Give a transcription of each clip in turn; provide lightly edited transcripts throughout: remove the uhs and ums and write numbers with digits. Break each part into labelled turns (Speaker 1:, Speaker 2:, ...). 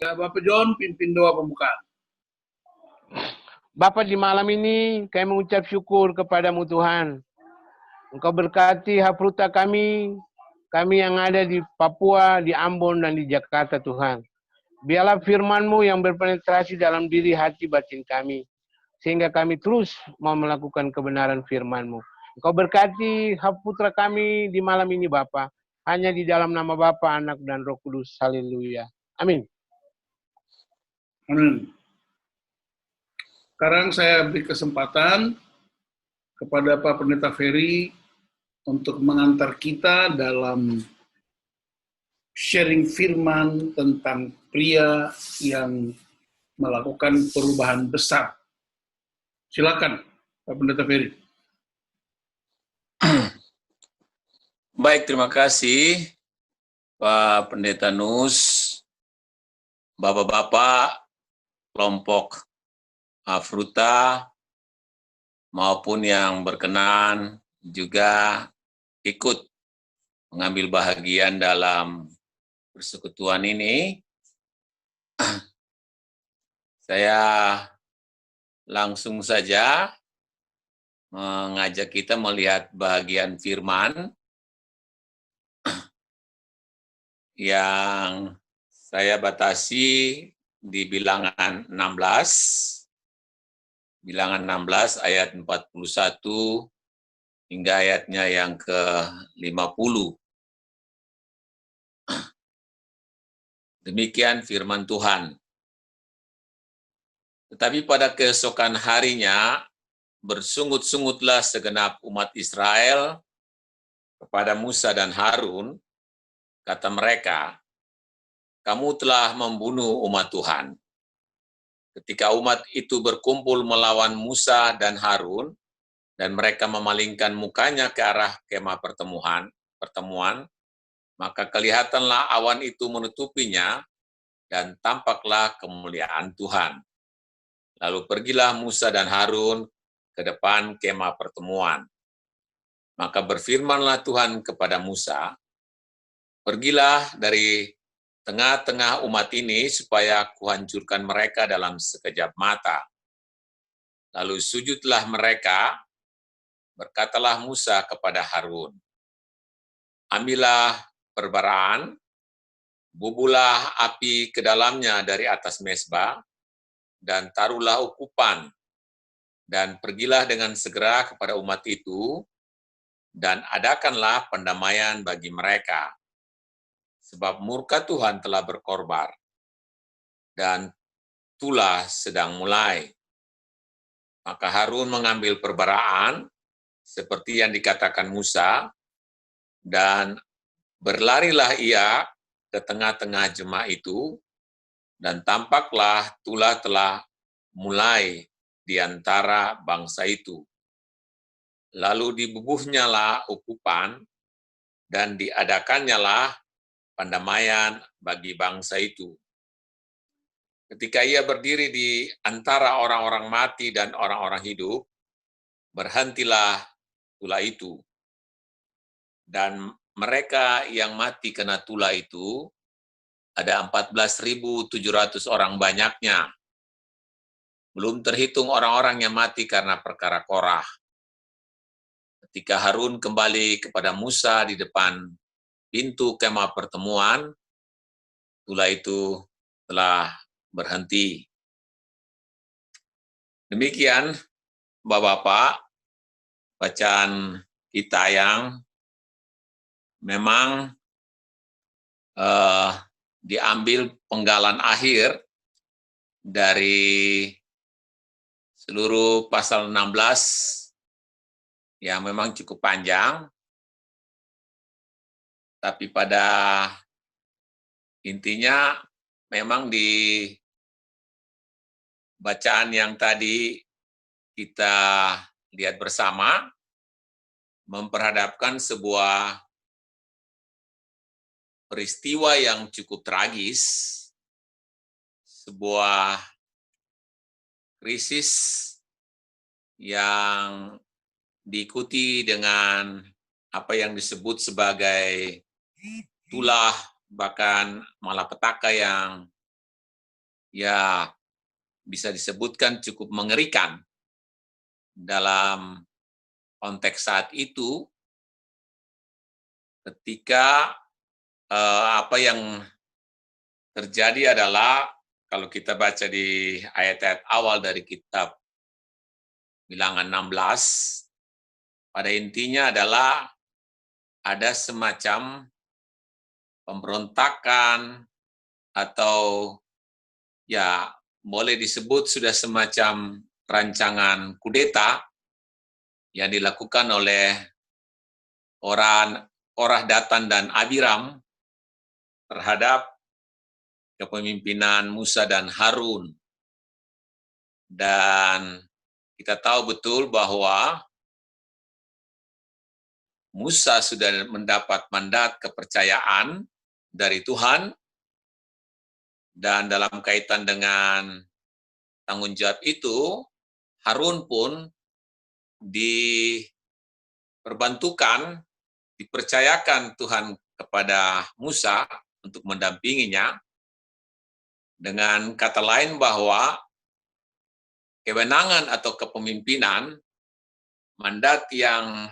Speaker 1: Ya, Bapak John pimpin doa pembukaan.
Speaker 2: Bapa, di malam ini kami mengucap syukur kepadamu Tuhan. Engkau berkati hafruta kami yang ada di Papua, di Ambon, dan di Jakarta Tuhan. Biarlah firman-Mu yang berpenetrasi dalam diri hati batin kami, sehingga kami terus mau melakukan kebenaran firman-Mu. Engkau berkati hafruta kami di malam ini Bapa. Hanya di dalam nama Bapa, Anak, dan Roh Kudus. Haleluya. Amin.
Speaker 1: Amin. Sekarang saya beri kesempatan kepada Pak Pendeta Ferry untuk mengantar kita dalam sharing firman tentang pria yang melakukan perubahan besar. Silakan, Pak Pendeta Ferry.
Speaker 3: Baik, terima kasih Pak Pendeta Nus, Bapak-bapak, kelompok Hafruta, maupun yang berkenan juga ikut mengambil bahagian dalam persekutuan ini. Saya langsung saja mengajak kita melihat bahagian firman yang saya batasi di bilangan 16 ayat 41 hingga ayatnya yang ke-50. Demikian firman Tuhan. Tetapi pada keesokan harinya, bersungut-sungutlah segenap umat Israel kepada Musa dan Harun, kata mereka, kamu telah membunuh umat Tuhan. Ketika umat itu berkumpul melawan Musa dan Harun, dan mereka memalingkan mukanya ke arah kemah pertemuan, maka kelihatanlah awan itu menutupinya, dan tampaklah kemuliaan Tuhan. Lalu pergilah Musa dan Harun ke depan kemah pertemuan. Maka berfirmanlah Tuhan kepada Musa, pergilah dari tengah-tengah umat ini supaya kuhancurkan mereka dalam sekejap mata. Lalu sujudlah mereka, berkatalah Musa kepada Harun, ambillah perbaraan, bubulah api ke dalamnya dari atas mezbah, dan taruhlah ukupan, dan pergilah dengan segera kepada umat itu, dan adakanlah pendamaian bagi mereka. Sebab murka Tuhan telah berkorbar, dan tulah sedang mulai. Maka Harun mengambil perbaraan, seperti yang dikatakan Musa, dan berlarilah ia ke tengah-tengah jemaah itu, dan tampaklah tulah telah mulai di antara bangsa itu. Lalu dibubuhnyalah ukupan, dan diadakannyalah pendamaian bagi bangsa itu. Ketika ia berdiri di antara orang-orang mati dan orang-orang hidup, berhentilah tulah itu. Dan mereka yang mati kena tulah itu, ada 14.700 orang banyaknya. Belum terhitung orang-orang yang mati karena perkara Korah. Ketika Harun kembali kepada Musa di depan pintu kemah pertemuan, tulah itu telah berhenti. Demikian, Bapak-bapak, bacaan kita yang memang diambil penggalan akhir dari seluruh pasal 16 yang memang cukup panjang, tapi pada intinya memang di bacaan yang tadi kita lihat bersama memperhadapkan sebuah peristiwa yang cukup tragis, sebuah krisis yang diikuti dengan apa yang disebut sebagai tulah, bahkan malapetaka yang ya bisa disebutkan cukup mengerikan. Dalam konteks saat itu, ketika apa yang terjadi adalah, kalau kita baca di ayat-ayat awal dari kitab Bilangan 16, pada intinya adalah ada semacam pemberontakan atau ya boleh disebut sudah semacam rancangan kudeta yang dilakukan oleh Korah, Datan, dan Abiram terhadap kepemimpinan Musa dan Harun. Dan kita tahu betul bahwa Musa sudah mendapat mandat kepercayaan dari Tuhan, dan dalam kaitan dengan tanggung jawab itu, Harun pun diperbantukan, dipercayakan Tuhan kepada Musa untuk mendampinginya. Dengan kata lain bahwa kewenangan atau kepemimpinan, mandat yang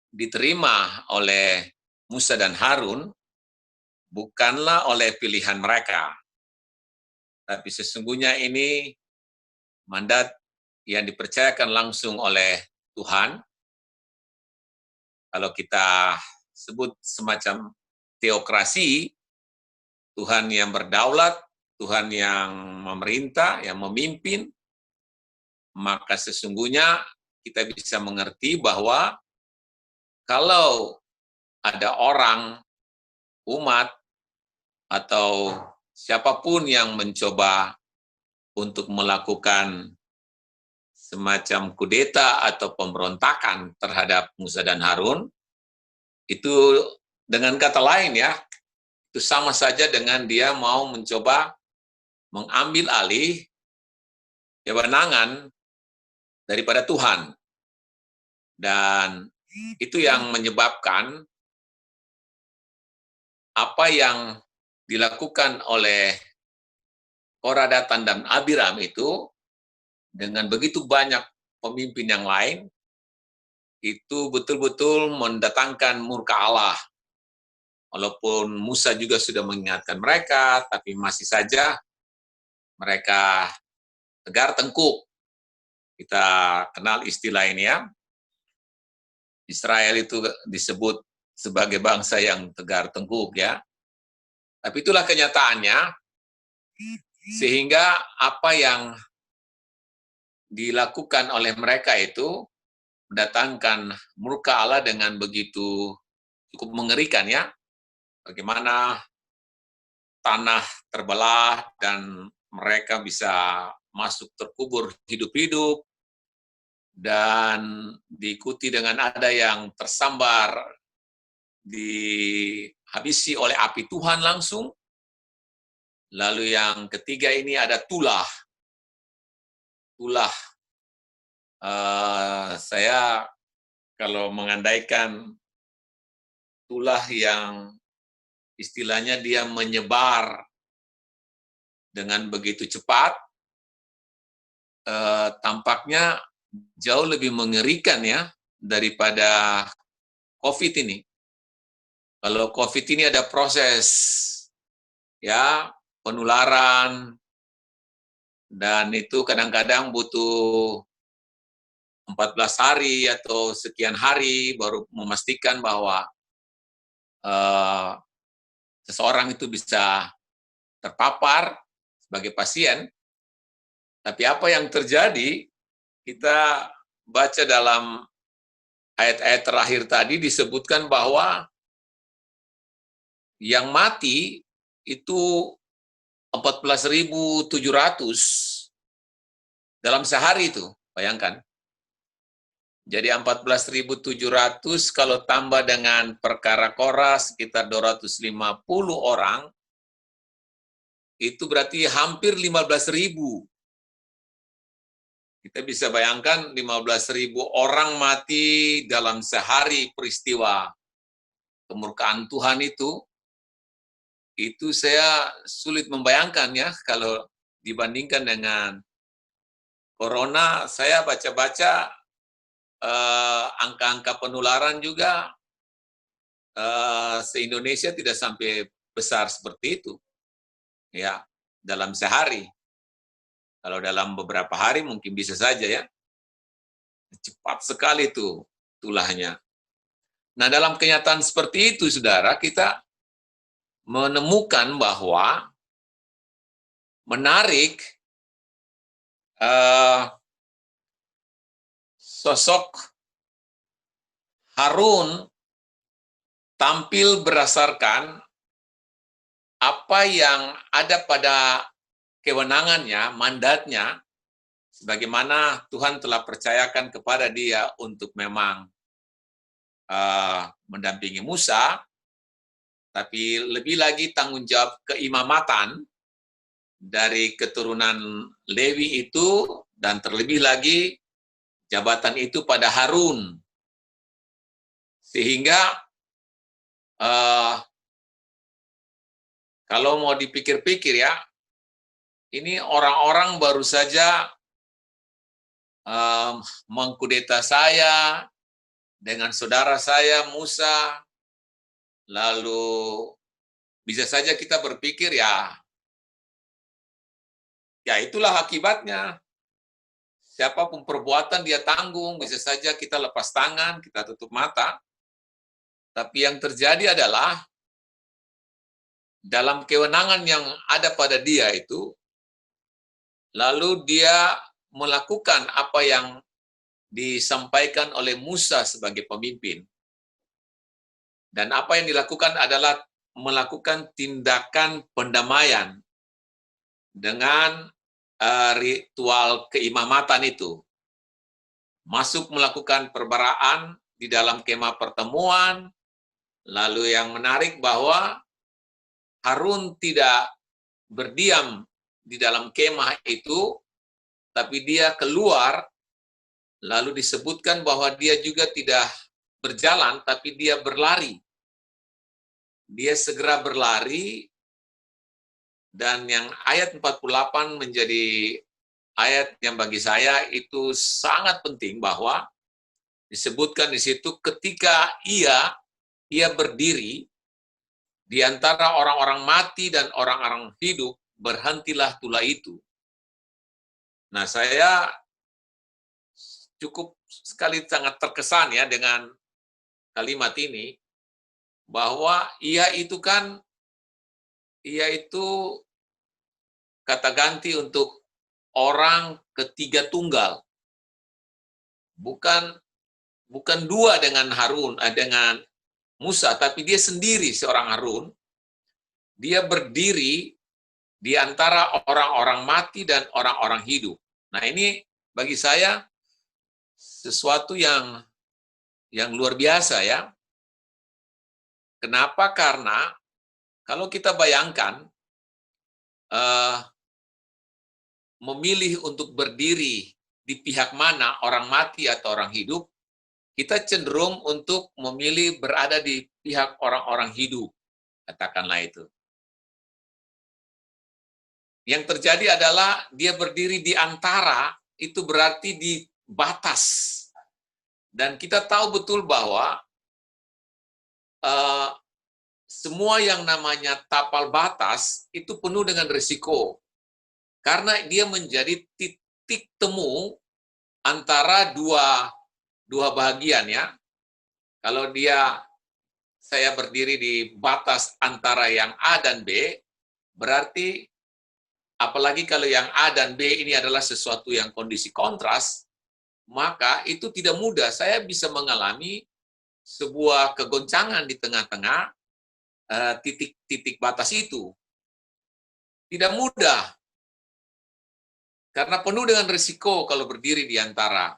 Speaker 3: diterima oleh Musa dan Harun bukanlah oleh pilihan mereka, tapi sesungguhnya ini mandat yang dipercayakan langsung oleh Tuhan. Kalau kita sebut semacam teokrasi, Tuhan yang berdaulat, Tuhan yang memerintah, yang memimpin, maka sesungguhnya kita bisa mengerti bahwa kalau ada orang, umat, atau siapapun yang mencoba untuk melakukan semacam kudeta atau pemberontakan terhadap Musa dan Harun, itu dengan kata lain ya, itu sama saja dengan dia mau mencoba mengambil alih kewenangan daripada Tuhan. Dan itu yang menyebabkan apa yang dilakukan oleh Korah, Datan, dan Abiram itu dengan begitu banyak pemimpin yang lain, itu betul-betul mendatangkan murka Allah. Walaupun Musa juga sudah mengingatkan mereka, tapi masih saja mereka tegar tengkuk. Kita kenal istilah ini ya. Israel itu disebut sebagai bangsa yang tegar tengkuk ya. Tapi itulah kenyataannya, sehingga apa yang dilakukan oleh mereka itu mendatangkan murka Allah dengan begitu cukup mengerikan ya. Bagaimana tanah terbelah dan mereka bisa masuk terkubur hidup-hidup, dan diikuti dengan ada yang tersambar, dihabisi oleh api Tuhan langsung. Lalu yang ketiga ini ada tulah. Saya kalau mengandaikan tulah yang istilahnya dia menyebar dengan begitu cepat, tampaknya jauh lebih mengerikan ya daripada COVID ini. Kalau COVID ini ada proses ya penularan, dan itu kadang-kadang butuh 14 hari atau sekian hari baru memastikan bahwa seseorang itu bisa terpapar sebagai pasien. Tapi apa yang terjadi, kita baca dalam ayat-ayat terakhir tadi disebutkan bahwa yang mati itu 14.700 dalam sehari itu, bayangkan. Jadi 14.700 kalau tambah dengan perkara Korah sekitar 250 orang, itu berarti hampir 15.000. Kita bisa bayangkan 15.000 orang mati dalam sehari peristiwa kemurkaan Tuhan itu saya sulit membayangkan ya kalau dibandingkan dengan corona. Saya baca-baca angka-angka penularan juga se-Indonesia tidak sampai besar seperti itu, ya, dalam sehari. Kalau dalam beberapa hari mungkin bisa saja ya. Cepat sekali itu tulahnya. Nah, dalam kenyataan seperti itu, saudara, kita menemukan bahwa menarik sosok Harun tampil berdasarkan apa yang ada pada kewenangannya, mandatnya, sebagaimana Tuhan telah percayakan kepada dia untuk memang mendampingi Musa, tapi lebih lagi tanggung jawab keimamatan dari keturunan Lewi itu, dan terlebih lagi jabatan itu pada Harun. Sehingga kalau mau dipikir-pikir ya, ini orang-orang baru saja mengkudeta saya dengan saudara saya Musa, lalu bisa saja kita berpikir ya itulah akibatnya. Siapapun perbuatan dia tanggung, bisa saja kita lepas tangan, kita tutup mata. Tapi yang terjadi adalah dalam kewenangan yang ada pada dia itu, lalu dia melakukan apa yang disampaikan oleh Musa sebagai pemimpin. Dan apa yang dilakukan adalah melakukan tindakan pendamaian dengan ritual keimamatan itu. Masuk melakukan perbaraan di dalam kemah pertemuan. Lalu yang menarik bahwa Harun tidak berdiam di dalam kemah itu, tapi dia keluar, lalu disebutkan bahwa dia juga tidak berjalan, tapi dia berlari. Dia segera berlari, dan yang ayat 48 menjadi ayat yang bagi saya itu sangat penting, bahwa disebutkan di situ ketika ia berdiri di antara orang-orang mati dan orang-orang hidup, berhentilah tulah itu. Nah, saya cukup sekali sangat terkesan ya dengan kalimat ini, bahwa ia itu kata ganti untuk orang ketiga tunggal. Bukan dua dengan Harun, dengan Musa, tapi dia sendiri seorang Harun. Dia berdiri di antara orang-orang mati dan orang-orang hidup. Nah, ini bagi saya sesuatu yang luar biasa ya. Kenapa? Karena kalau kita bayangkan memilih untuk berdiri di pihak mana, orang mati atau orang hidup, kita cenderung untuk memilih berada di pihak orang-orang hidup, katakanlah itu. Yang terjadi adalah dia berdiri di antara, itu berarti di batas. Dan kita tahu betul bahwa semua yang namanya tapal batas itu penuh dengan risiko. Karena dia menjadi titik temu antara dua bahagian ya. Kalau saya berdiri di batas antara yang A dan B, berarti apalagi kalau yang A dan B ini adalah sesuatu yang kondisi kontras, maka itu tidak mudah. Saya bisa mengalami sebuah kegoncangan di tengah-tengah titik batas itu. Tidak mudah. Karena penuh dengan risiko kalau berdiri di antara.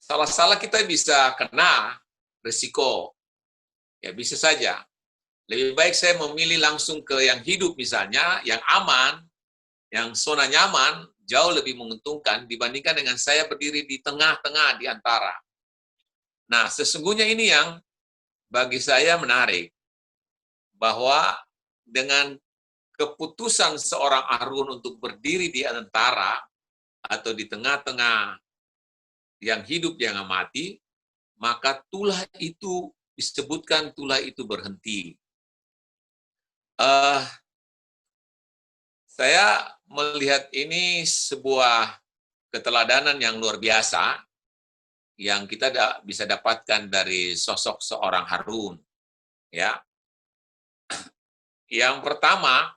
Speaker 3: Salah-salah kita bisa kena risiko. Ya bisa saja. Lebih baik saya memilih langsung ke yang hidup misalnya, yang aman, yang zona nyaman, jauh lebih menguntungkan dibandingkan dengan saya berdiri di tengah-tengah di antara. Nah, sesungguhnya ini yang bagi saya menarik. Bahwa dengan keputusan seorang Harun untuk berdiri di antara atau di tengah-tengah yang hidup yang mati, maka tulah itu disebutkan tulah itu berhenti. Saya melihat ini sebuah keteladanan yang luar biasa yang kita bisa dapatkan dari sosok seorang Harun. Ya, yang pertama,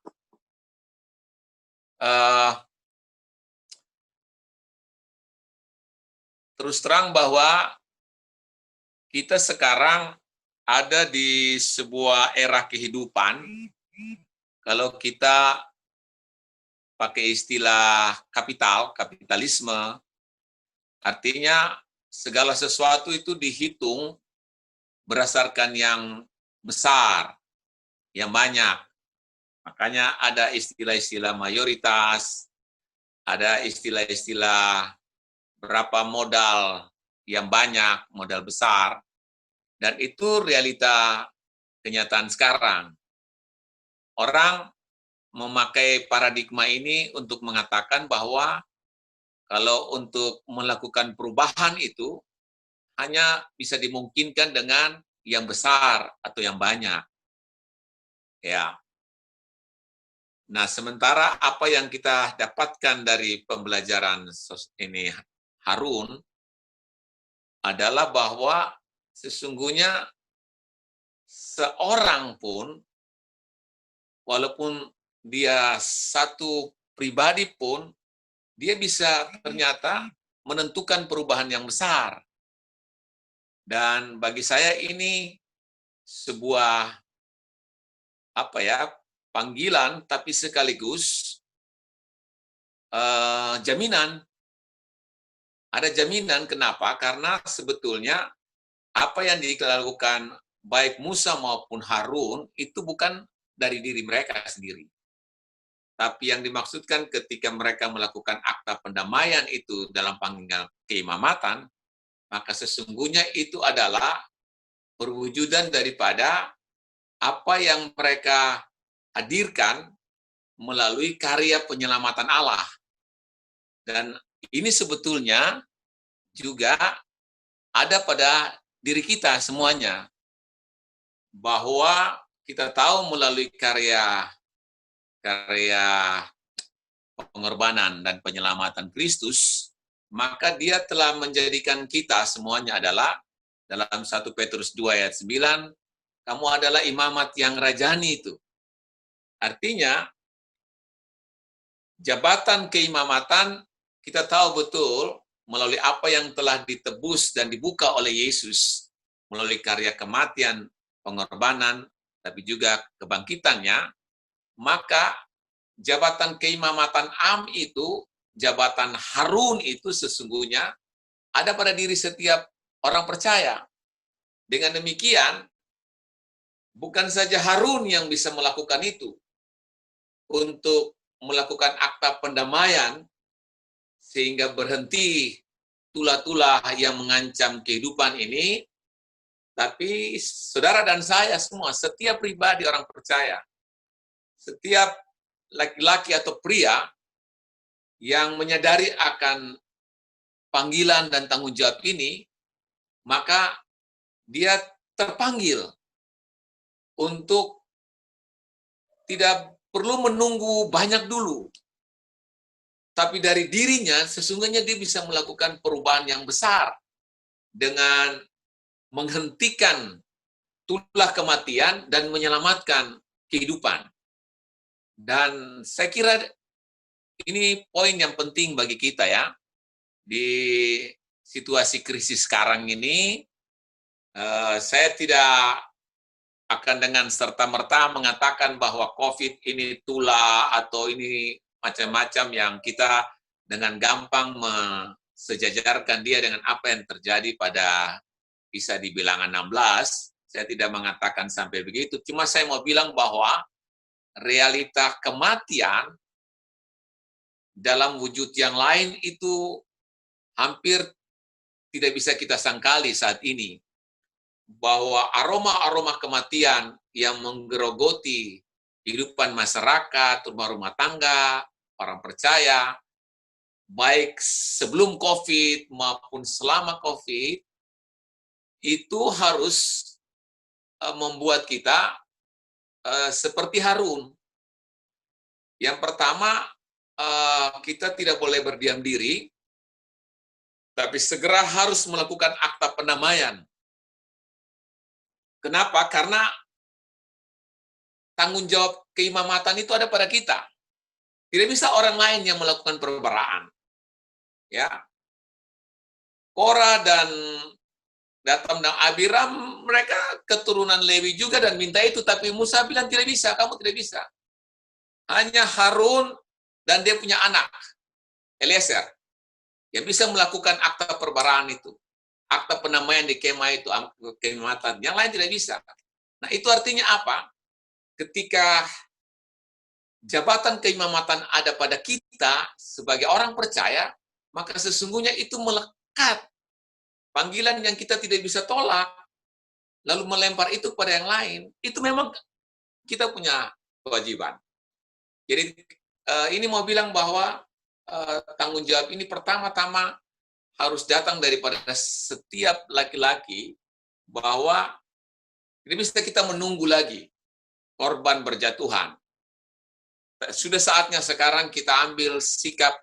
Speaker 3: terus terang bahwa kita sekarang ada di sebuah era kehidupan, kalau kita pakai istilah kapitalisme, artinya segala sesuatu itu dihitung berdasarkan yang besar, yang banyak. Makanya ada istilah-istilah mayoritas, ada istilah-istilah berapa modal yang banyak, modal besar, dan itu realita kenyataan sekarang. Orang memakai paradigma ini untuk mengatakan bahwa kalau untuk melakukan perubahan itu hanya bisa dimungkinkan dengan yang besar atau yang banyak. Ya. Nah, sementara apa yang kita dapatkan dari pembelajaran ini Harun adalah bahwa sesungguhnya seorang pun, walaupun dia satu pribadi pun, dia bisa ternyata menentukan perubahan yang besar. Dan bagi saya ini sebuah panggilan, tapi sekaligus jaminan. Ada jaminan, kenapa? Karena sebetulnya apa yang dilakukan baik Musa maupun Harun itu bukan dari diri mereka sendiri. Tapi yang dimaksudkan ketika mereka melakukan akta pendamaian itu dalam panggilan keimamatan, maka sesungguhnya itu adalah perwujudan daripada apa yang mereka hadirkan melalui karya penyelamatan Allah. Dan ini sebetulnya juga ada pada diri kita semuanya. Bahwa kita tahu melalui karya pengorbanan dan penyelamatan Kristus, maka dia telah menjadikan kita semuanya adalah dalam 1 Petrus 2 ayat 9, kamu adalah imamat yang rajani itu. Artinya, jabatan keimamatan kita tahu betul melalui apa yang telah ditebus dan dibuka oleh Yesus, melalui karya kematian, pengorbanan, tapi juga kebangkitannya, maka jabatan keimamatan itu, jabatan Harun itu sesungguhnya ada pada diri setiap orang percaya. Dengan demikian, bukan saja Harun yang bisa melakukan itu, untuk melakukan akta pendamaian, sehingga berhenti tulah-tulah yang mengancam kehidupan ini, tapi saudara dan saya semua, setiap pribadi orang percaya, setiap laki-laki atau pria yang menyadari akan panggilan dan tanggung jawab ini, maka dia terpanggil untuk tidak perlu menunggu banyak dulu. Tapi dari dirinya, sesungguhnya dia bisa melakukan perubahan yang besar dengan menghentikan tulah kematian dan menyelamatkan kehidupan. Dan saya kira ini poin yang penting bagi kita ya. Di situasi krisis sekarang ini, saya tidak akan dengan serta-merta mengatakan bahwa COVID ini tulah atau ini macam-macam yang kita dengan gampang mensejajarkan dia dengan apa yang terjadi pada Kisah di Bilangan 16. Saya tidak mengatakan sampai begitu, cuma saya mau bilang bahwa realita kematian dalam wujud yang lain itu hampir tidak bisa kita sangkali saat ini. Bahwa aroma-aroma kematian yang menggerogoti kehidupan masyarakat, rumah tangga, orang percaya, baik sebelum COVID maupun selama COVID, itu harus membuat kita seperti Harun. Yang pertama, kita tidak boleh berdiam diri, tapi segera harus melakukan akta pendamaian. Kenapa? Karena tanggung jawab keimamatan itu ada pada kita. Tidak bisa orang lain yang melakukan perbaraan. Ya, Korah dan Datam dan Abiram, mereka keturunan Lewi juga dan minta itu, tapi Musa bilang tidak bisa, kamu tidak bisa. Hanya Harun dan dia punya anak, Eliezer, yang bisa melakukan akta perbaraan itu. Akta pendamaian di kemah itu, keimamatan. Yang lain tidak bisa. Nah, itu artinya apa? Ketika jabatan keimamatan ada pada kita sebagai orang percaya, maka sesungguhnya itu melekat. Panggilan yang kita tidak bisa tolak, lalu melempar itu kepada yang lain, itu memang kita punya kewajiban. Jadi ini mau bilang bahwa tanggung jawab ini pertama-tama harus datang daripada setiap laki-laki, bahwa tidak bisa kita menunggu lagi korban berjatuhan. Sudah saatnya sekarang kita ambil sikap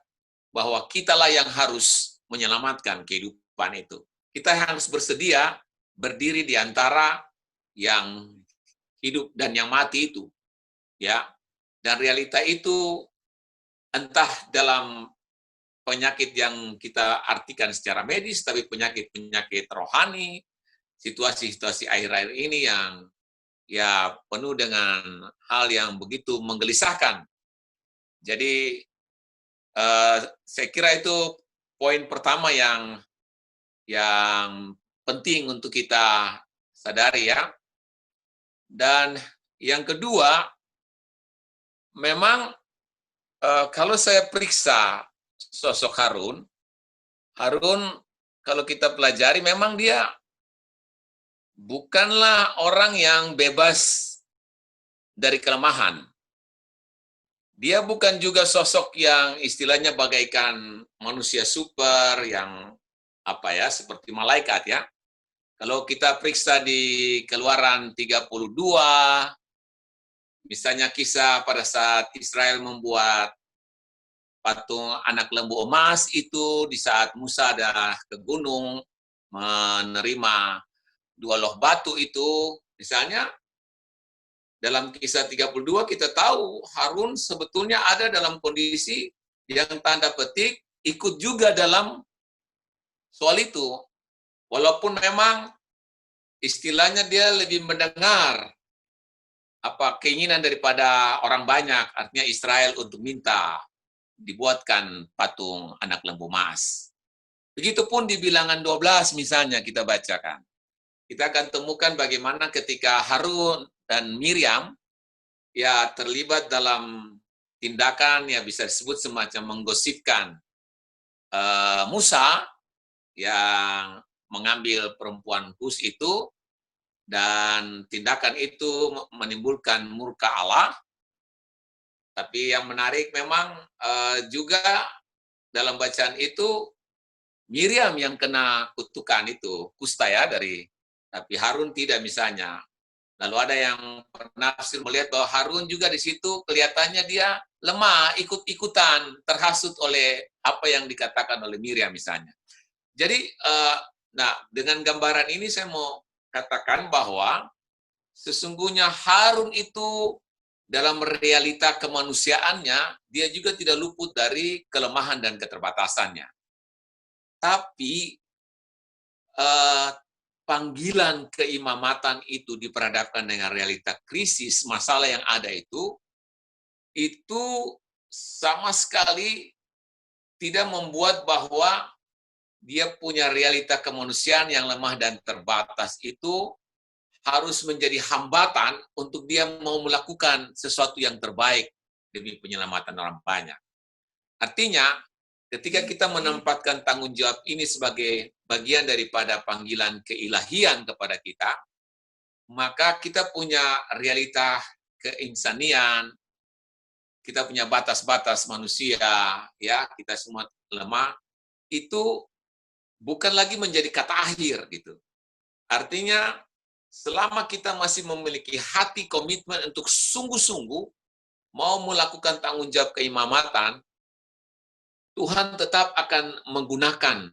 Speaker 3: bahwa kitalah yang harus menyelamatkan kehidupan itu. Kita harus bersedia berdiri di antara yang hidup dan yang mati itu. Ya. Dan realita itu entah dalam penyakit yang kita artikan secara medis, tapi penyakit-penyakit rohani, situasi-situasi akhir-akhir ini yang ya penuh dengan hal yang begitu menggelisahkan. Jadi saya kira itu poin pertama yang penting untuk kita sadari ya. Dan yang kedua, memang kalau saya periksa sosok Harun kalau kita pelajari memang dia bukanlah orang yang bebas dari kelemahan. Dia bukan juga sosok yang istilahnya bagaikan manusia super yang seperti malaikat ya. Kalau kita periksa di Keluaran 32, misalnya kisah pada saat Israel membuat patung anak lembu emas itu di saat Musa ada ke gunung menerima 2 loh batu itu, misalnya dalam kisah 32 kita tahu Harun sebetulnya ada dalam kondisi yang tanda petik ikut juga dalam soal itu. Walaupun memang istilahnya dia lebih mendengar keinginan daripada orang banyak, artinya Israel untuk minta dibuatkan patung anak lembu emas. Begitupun di Bilangan 12 misalnya kita bacakan. Kita akan temukan bagaimana ketika Harun dan Miriam ya terlibat dalam tindakan ya bisa disebut semacam menggosipkan Musa yang mengambil perempuan Kus itu, dan tindakan itu menimbulkan murka Allah. Tapi yang menarik memang juga dalam bacaan itu Miriam yang kena kutukan itu, kusta ya tapi Harun tidak misalnya. Lalu ada yang penafsir melihat bahwa Harun juga di situ kelihatannya dia lemah, ikut-ikutan, terhasut oleh apa yang dikatakan oleh Miriam misalnya. Jadi, dengan gambaran ini saya mau katakan bahwa sesungguhnya Harun itu dalam realita kemanusiaannya, dia juga tidak luput dari kelemahan dan keterbatasannya. Tapi panggilan keimamatan itu diperhadapkan dengan realita krisis, masalah yang ada itu sama sekali tidak membuat bahwa dia punya realita kemanusiaan yang lemah dan terbatas itu harus menjadi hambatan untuk dia mau melakukan sesuatu yang terbaik demi penyelamatan orang banyak. Artinya, ketika kita menempatkan tanggung jawab ini sebagai bagian daripada panggilan keilahian kepada kita, maka kita punya realita keinsanian, kita punya batas-batas manusia, ya, kita semua lemah, itu bukan lagi menjadi kata akhir gitu. Artinya selama kita masih memiliki hati komitmen untuk sungguh-sungguh mau melakukan tanggung jawab keimamatan, Tuhan tetap akan menggunakan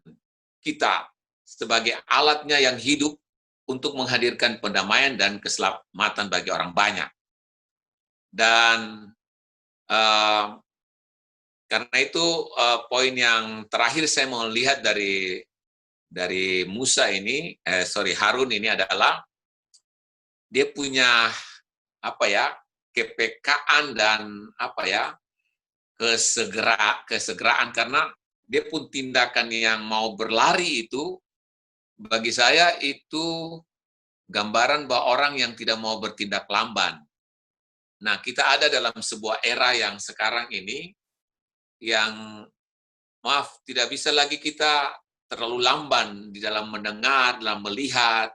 Speaker 3: kita sebagai alatnya yang hidup untuk menghadirkan pendamaian dan keselamatan bagi orang banyak. Dan karena itu poin yang terakhir saya mau lihat dari Musa ini, Harun ini adalah dia punya kepekaan dan kesegeraan, karena dia pun tindakan yang mau berlari itu bagi saya itu gambaran bahwa orang yang tidak mau bertindak lamban. Nah, kita ada dalam sebuah era yang sekarang ini yang tidak bisa lagi kita terlalu lamban di dalam mendengar, dalam melihat,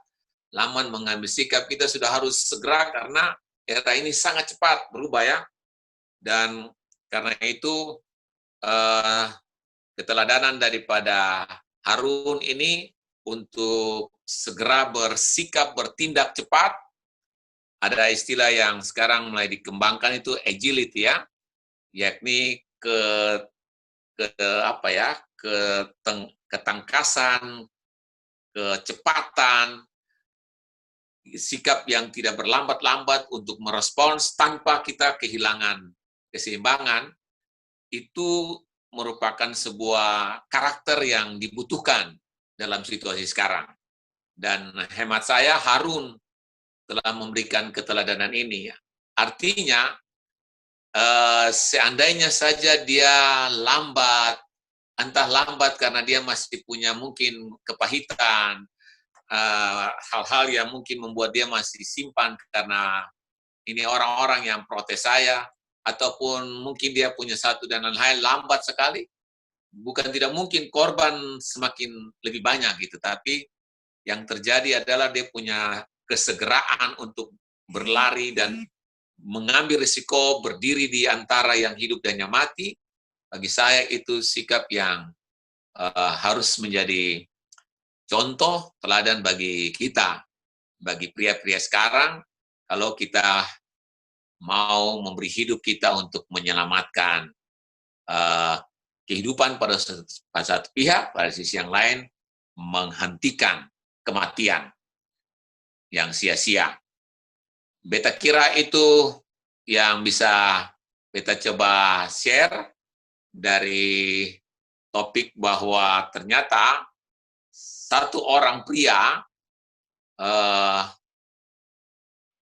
Speaker 3: lamban mengambil sikap. Kita sudah harus segera karena era ini sangat cepat berubah ya. Dan karena itu keteladanan daripada Harun ini untuk segera bersikap, bertindak cepat. Ada istilah yang sekarang mulai dikembangkan itu agility ya, yakni ketangkasan, kecepatan, sikap yang tidak berlambat-lambat untuk merespons tanpa kita kehilangan keseimbangan, itu merupakan sebuah karakter yang dibutuhkan dalam situasi sekarang. Dan hemat saya Harun telah memberikan keteladanan ini. Artinya, seandainya saja dia lambat, entah lambat karena dia masih punya mungkin kepahitan, hal-hal yang mungkin membuat dia masih simpan karena ini orang-orang yang protes saya, ataupun mungkin dia punya satu dan lain-lain lambat sekali, bukan tidak mungkin korban semakin lebih banyak gitu, tapi yang terjadi adalah dia punya kesegeraan untuk berlari dan mengambil risiko berdiri di antara yang hidup dan yang mati. Bagi saya itu sikap yang harus menjadi contoh teladan bagi kita, bagi pria-pria sekarang, kalau kita mau memberi hidup kita untuk menyelamatkan kehidupan pada satu pihak, pada sisi yang lain menghentikan kematian yang sia-sia. Beta kira itu yang bisa beta coba share dari topik bahwa ternyata satu orang pria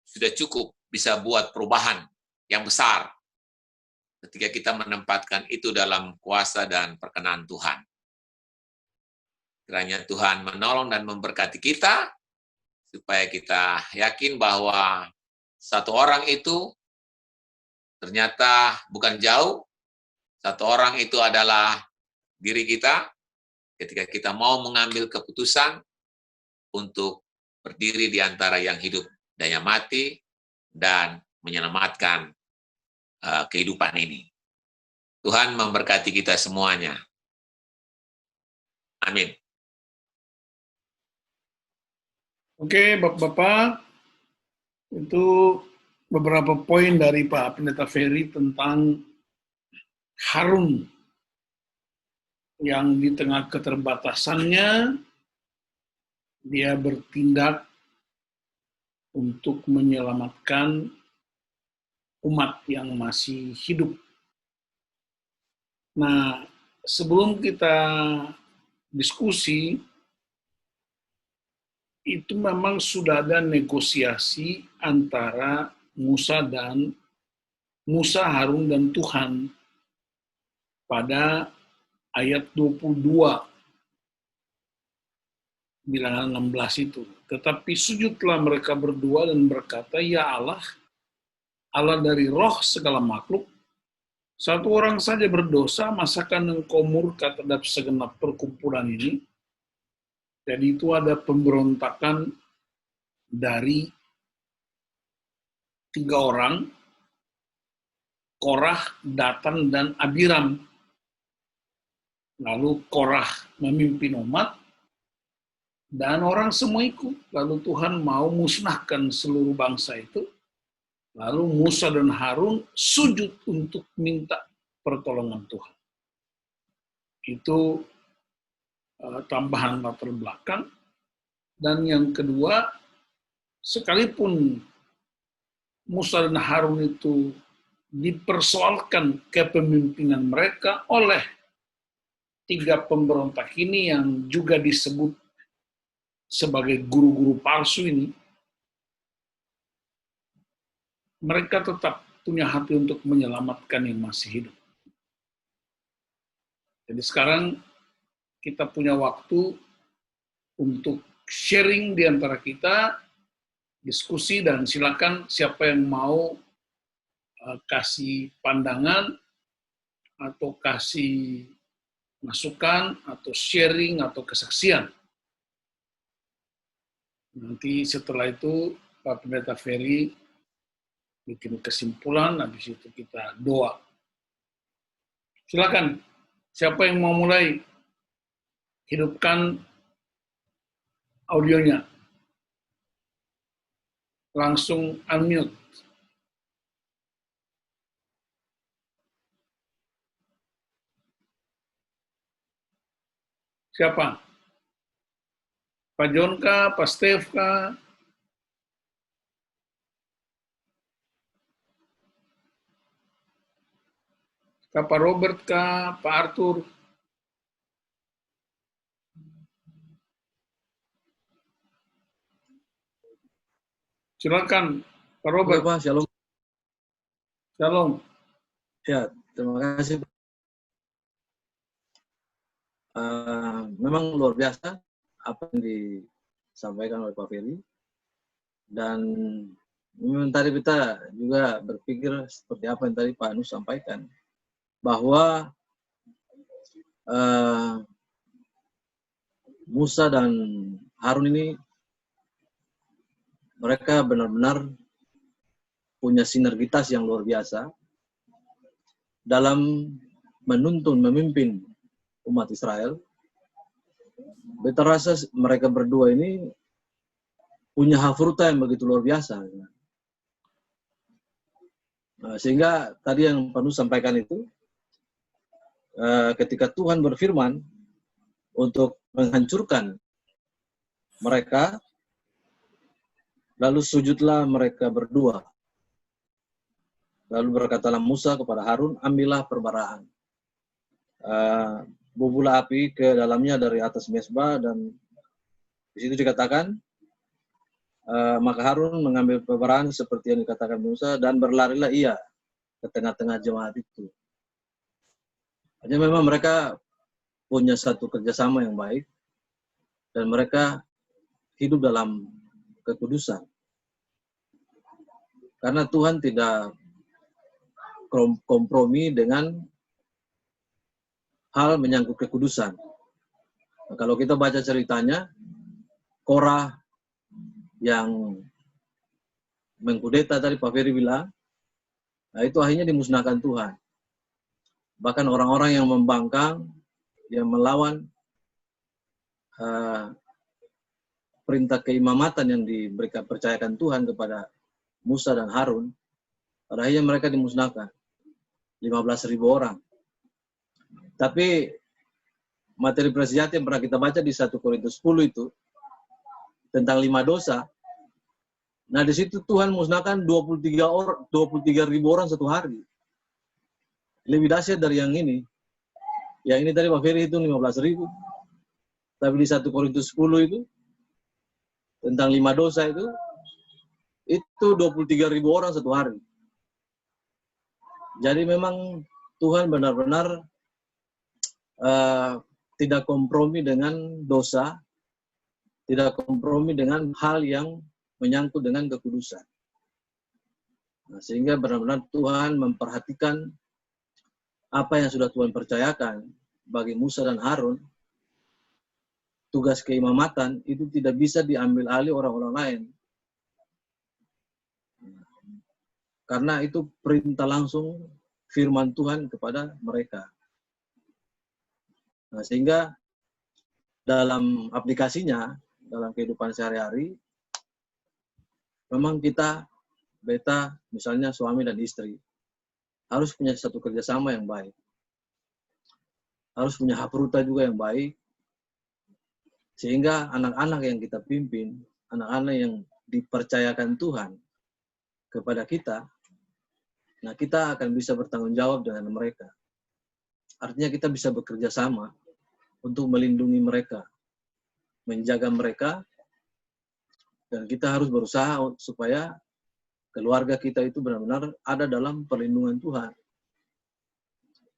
Speaker 3: sudah cukup bisa buat perubahan yang besar ketika kita menempatkan itu dalam kuasa dan perkenan Tuhan. Kiranya Tuhan menolong dan memberkati kita, supaya kita yakin bahwa satu orang itu ternyata bukan jauh, satu orang itu adalah diri kita, ketika kita mau mengambil keputusan untuk berdiri di antara yang hidup dan yang mati, dan menyelamatkan kehidupan ini. Tuhan memberkati kita semuanya. Amin.
Speaker 1: Oke, Bapak-Bapak, itu beberapa poin dari Pak Pendeta Ferry tentang Harun yang di tengah keterbatasannya, dia bertindak untuk menyelamatkan umat yang masih hidup. Nah, sebelum kita diskusi, itu memang sudah ada negosiasi antara Musa, Harun dan Tuhan pada ayat 22 bilangan 16 itu. Tetapi sujudlah mereka berdua dan berkata, ya Allah, Allah dari roh segala makhluk, satu orang saja berdosa, masakan engkau murka terhadap segenap perkumpulan ini? Jadi itu ada pemberontakan dari 3 orang, Korah, Datan, dan Abiram. Lalu Korah memimpin umat, dan orang semua ikut. Lalu Tuhan mau musnahkan seluruh bangsa itu. Lalu Musa dan Harun sujud untuk minta pertolongan Tuhan. Itu tambahan latar belakang. Dan yang kedua, sekalipun Musa dan Harun itu dipersoalkan kepemimpinan mereka oleh 3 pemberontak ini yang juga disebut sebagai guru-guru palsu ini, mereka tetap punya hati untuk menyelamatkan yang masih hidup. Jadi sekarang kita punya waktu untuk sharing di antara kita, diskusi, dan silakan siapa yang mau kasih pandangan atau kasih masukan atau sharing atau kesaksian. Nanti setelah itu Pak Pendeta Ferry bikin kesimpulan, habis itu kita doa. Silakan, siapa yang mau mulai? Hidupkan audionya. Langsung unmute. Siapa? Pak John kah? Pak Steve kah? Pak Robert kah? Pak Arthur? Silakan, Pak Robert.
Speaker 4: Pak, shalom.
Speaker 1: Shalom.
Speaker 4: Ya, terima kasih. Memang luar biasa apa yang disampaikan oleh Pak Ferry. Dan memang tadi kita juga berpikir seperti apa yang tadi Pak Anu sampaikan. Bahwa Musa dan Harun ini mereka benar-benar punya sinergitas yang luar biasa dalam menuntun, memimpin umat Israel. Beta rasa mereka berdua ini punya hafruta yang begitu luar biasa. Sehingga tadi yang Pak Anu sampaikan itu, ketika Tuhan berfirman untuk menghancurkan mereka, lalu sujudlah mereka berdua. Lalu berkatalah Musa kepada Harun, ambillah perbaraan. Bubulah api ke dalamnya dari atas mezbah, dan di situ dikatakan, maka Harun mengambil perbaraan seperti yang dikatakan Musa, dan berlarilah ia ke tengah-tengah jemaat itu. Hanya memang mereka punya satu kerjasama yang baik, dan mereka hidup dalam kekudusan. Karena Tuhan tidak kompromi dengan hal menyangkut kekudusan. Nah, kalau kita baca ceritanya, Korah yang mengkudeta tadi Pak Ferry bilang, nah itu akhirnya dimusnahkan Tuhan. Bahkan orang-orang yang membangkang, yang melawan perintah keimamatan yang diberikan percayakan Tuhan kepada Musa dan Harun, pada akhirnya mereka dimusnahkan. 15.000 orang. Tapi materi presijati yang pernah kita baca di 1 Korintus 10 itu tentang 5 dosa. Nah, di situ Tuhan musnahkan 23.000 orang satu hari. Lebih dahsyat dari yang ini. Yang ini tadi Pak Ferry itu 15.000. Tapi di 1 Korintus 10 itu tentang 5 dosa itu 23.000 orang satu hari. Jadi memang Tuhan benar-benar tidak kompromi dengan dosa, tidak kompromi dengan hal yang menyangkut dengan kekudusan. Nah, sehingga benar-benar Tuhan memperhatikan apa yang sudah Tuhan percayakan bagi Musa dan Harun. Tugas keimamatan itu tidak bisa diambil alih orang-orang lain. karena itu perintah langsung firman Tuhan kepada mereka. Nah, sehingga dalam aplikasinya, dalam kehidupan sehari-hari, memang kita, beta, misalnya suami dan istri, harus punya satu kerjasama yang baik. Harus punya hafruta juga yang baik, sehingga anak-anak yang kita pimpin, anak-anak yang dipercayakan Tuhan kepada kita, nah kita akan bisa bertanggung jawab dengan mereka. Artinya kita bisa bekerja sama untuk melindungi mereka, menjaga mereka, dan kita harus berusaha supaya keluarga kita itu benar-benar ada dalam perlindungan Tuhan.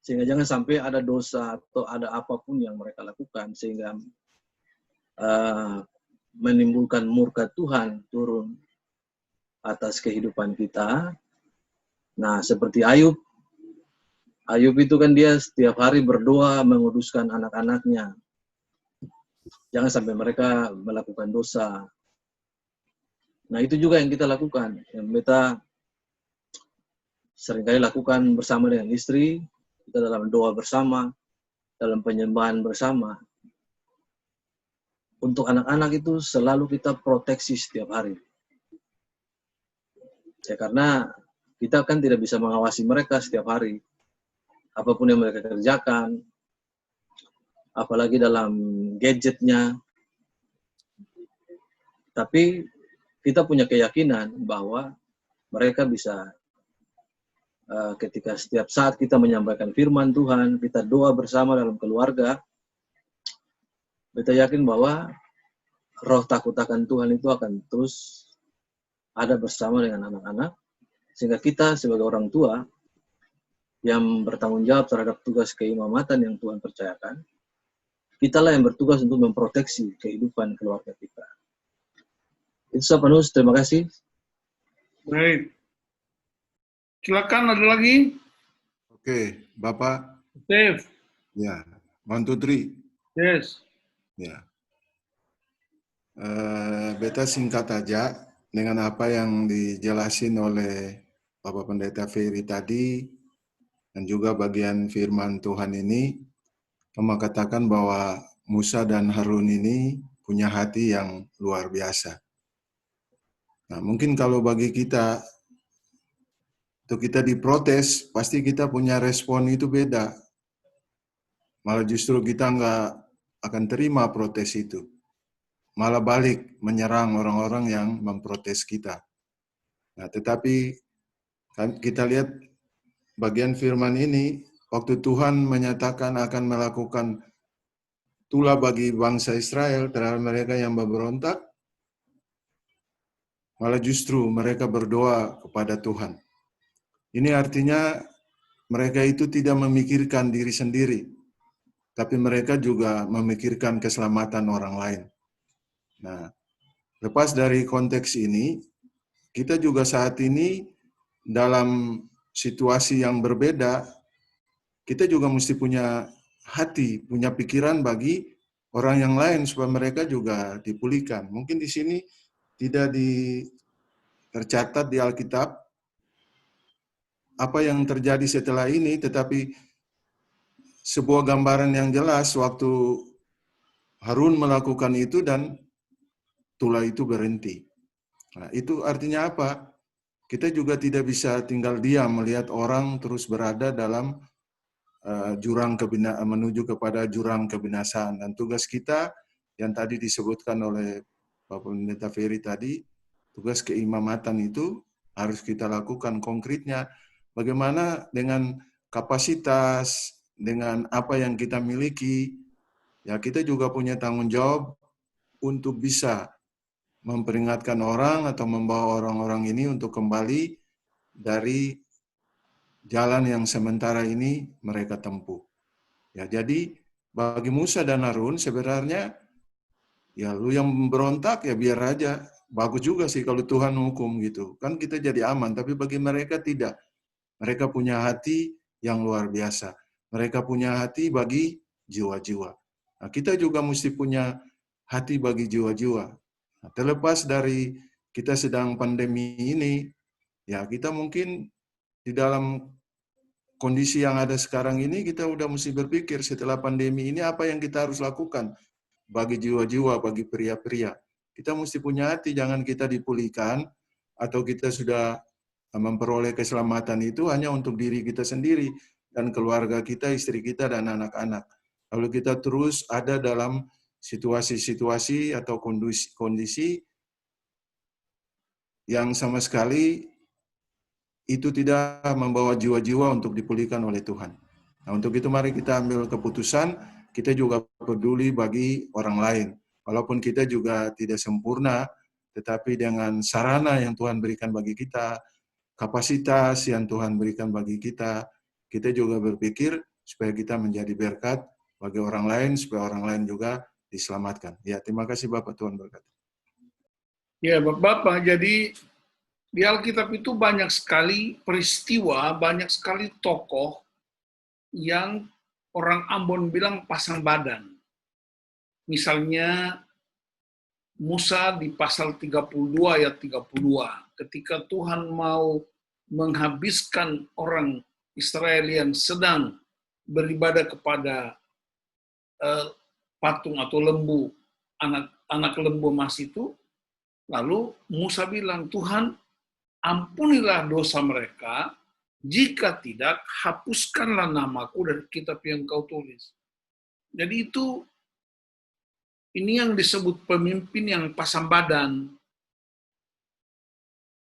Speaker 4: Sehingga jangan sampai ada dosa atau ada apapun yang mereka lakukan, sehingga menimbulkan murka Tuhan turun atas kehidupan kita. Nah, seperti Ayub. Ayub itu kan dia setiap hari berdoa menguduskan anak-anaknya. Jangan sampai mereka melakukan dosa. Nah, itu juga yang kita lakukan. Yang kita seringkali lakukan bersama dengan istri, kita dalam doa bersama, dalam penyembahan bersama. Untuk anak-anak itu selalu kita proteksi setiap hari. Ya, karena kita kan tidak bisa mengawasi mereka setiap hari. Apapun yang mereka kerjakan, apalagi dalam gadgetnya. Tapi kita punya keyakinan bahwa mereka bisa, ketika setiap saat kita menyampaikan firman Tuhan, kita doa bersama dalam keluarga, kita yakin bahwa roh takut akan Tuhan itu akan terus ada bersama dengan anak-anak, sehingga kita sebagai orang tua yang bertanggung jawab terhadap tugas keimamatan yang Tuhan percayakan, kitalah yang bertugas untuk memproteksi kehidupan keluarga kita. Itu Sapanus, terima kasih.
Speaker 1: Baik. Silakan, ada lagi?
Speaker 5: Oke, Bapak.
Speaker 1: Steve.
Speaker 5: Ya, 1, 2, 3.
Speaker 1: Yes.
Speaker 5: Ya. Beta singkat aja dengan apa yang dijelasin oleh Bapak Pendeta Ferry tadi, dan juga bagian firman Tuhan ini, mengatakan bahwa Musa dan Harun ini punya hati yang luar biasa. Nah, mungkin kalau bagi kita, untuk kita diprotes, pasti kita punya respon itu beda. Malah justru kita nggak akan terima protes itu. Malah balik menyerang orang-orang yang memprotes kita. Nah, tetapi kita lihat bagian firman ini, waktu Tuhan menyatakan akan melakukan tulah bagi bangsa Israel terhadap mereka yang memberontak, malah justru mereka berdoa kepada Tuhan. Ini artinya mereka itu tidak memikirkan diri sendiri, tapi mereka juga memikirkan keselamatan orang lain. Nah, lepas dari konteks ini, kita juga saat ini dalam situasi yang berbeda, kita juga mesti punya hati, punya pikiran bagi orang yang lain supaya mereka juga dipulihkan. Mungkin di sini tidak tercatat di Alkitab apa yang terjadi setelah ini, tetapi sebuah gambaran yang jelas waktu Harun melakukan itu dan tulah itu berhenti. Nah, itu artinya apa? Kita juga tidak bisa tinggal diam melihat orang terus berada dalam menuju kepada jurang kebinasaan. Dan tugas kita yang tadi disebutkan oleh Bapak Pendeta Ferry tadi, tugas keimamatan itu harus kita lakukan konkretnya. Bagaimana dengan kapasitas, dengan apa yang kita miliki, ya kita juga punya tanggung jawab untuk bisa memperingatkan orang atau membawa orang-orang ini untuk kembali dari jalan yang sementara ini mereka tempuh. Ya, jadi bagi Musa dan Harun sebenarnya ya lu yang berontak ya biar aja. Bagus juga sih kalau Tuhan hukum gitu. Kan kita jadi aman, tapi bagi mereka tidak. Mereka punya hati yang luar biasa. Mereka punya hati bagi jiwa-jiwa. Nah, kita juga mesti punya hati bagi jiwa-jiwa. Nah, terlepas dari kita sedang pandemi ini, Ya, kita mungkin di dalam kondisi yang ada sekarang ini, kita udah mesti berpikir setelah pandemi ini apa yang kita harus lakukan bagi jiwa-jiwa, bagi pria-pria. Kita mesti punya hati, jangan kita dipulihkan atau kita sudah memperoleh keselamatan itu hanya untuk diri kita sendiri dan keluarga kita, istri kita, dan anak-anak. Lalu kita terus ada dalam situasi-situasi atau kondisi yang sama sekali itu tidak membawa jiwa-jiwa untuk dipulihkan oleh Tuhan. Nah, untuk itu mari kita ambil keputusan, kita juga peduli bagi orang lain. Walaupun kita juga tidak sempurna, tetapi dengan sarana yang Tuhan berikan bagi kita, kapasitas yang Tuhan berikan bagi kita, kita juga berpikir supaya kita menjadi berkat bagi orang lain, supaya orang lain juga diselamatkan. Ya, terima kasih Bapak, Tuhan berkati.
Speaker 1: Ya, Bapak, jadi di Alkitab itu banyak sekali peristiwa, banyak sekali tokoh yang orang Ambon bilang pasang badan. Misalnya Musa di pasal 32 ayat 32, ketika Tuhan mau menghabiskan orang Israel yang sedang beribadah kepada patung atau lembu, anak lembu emas itu, lalu Musa bilang, Tuhan, ampunilah dosa mereka, jika tidak, hapuskanlah namaku dari kitab yang kau tulis. Jadi ini yang disebut pemimpin yang pasang badan.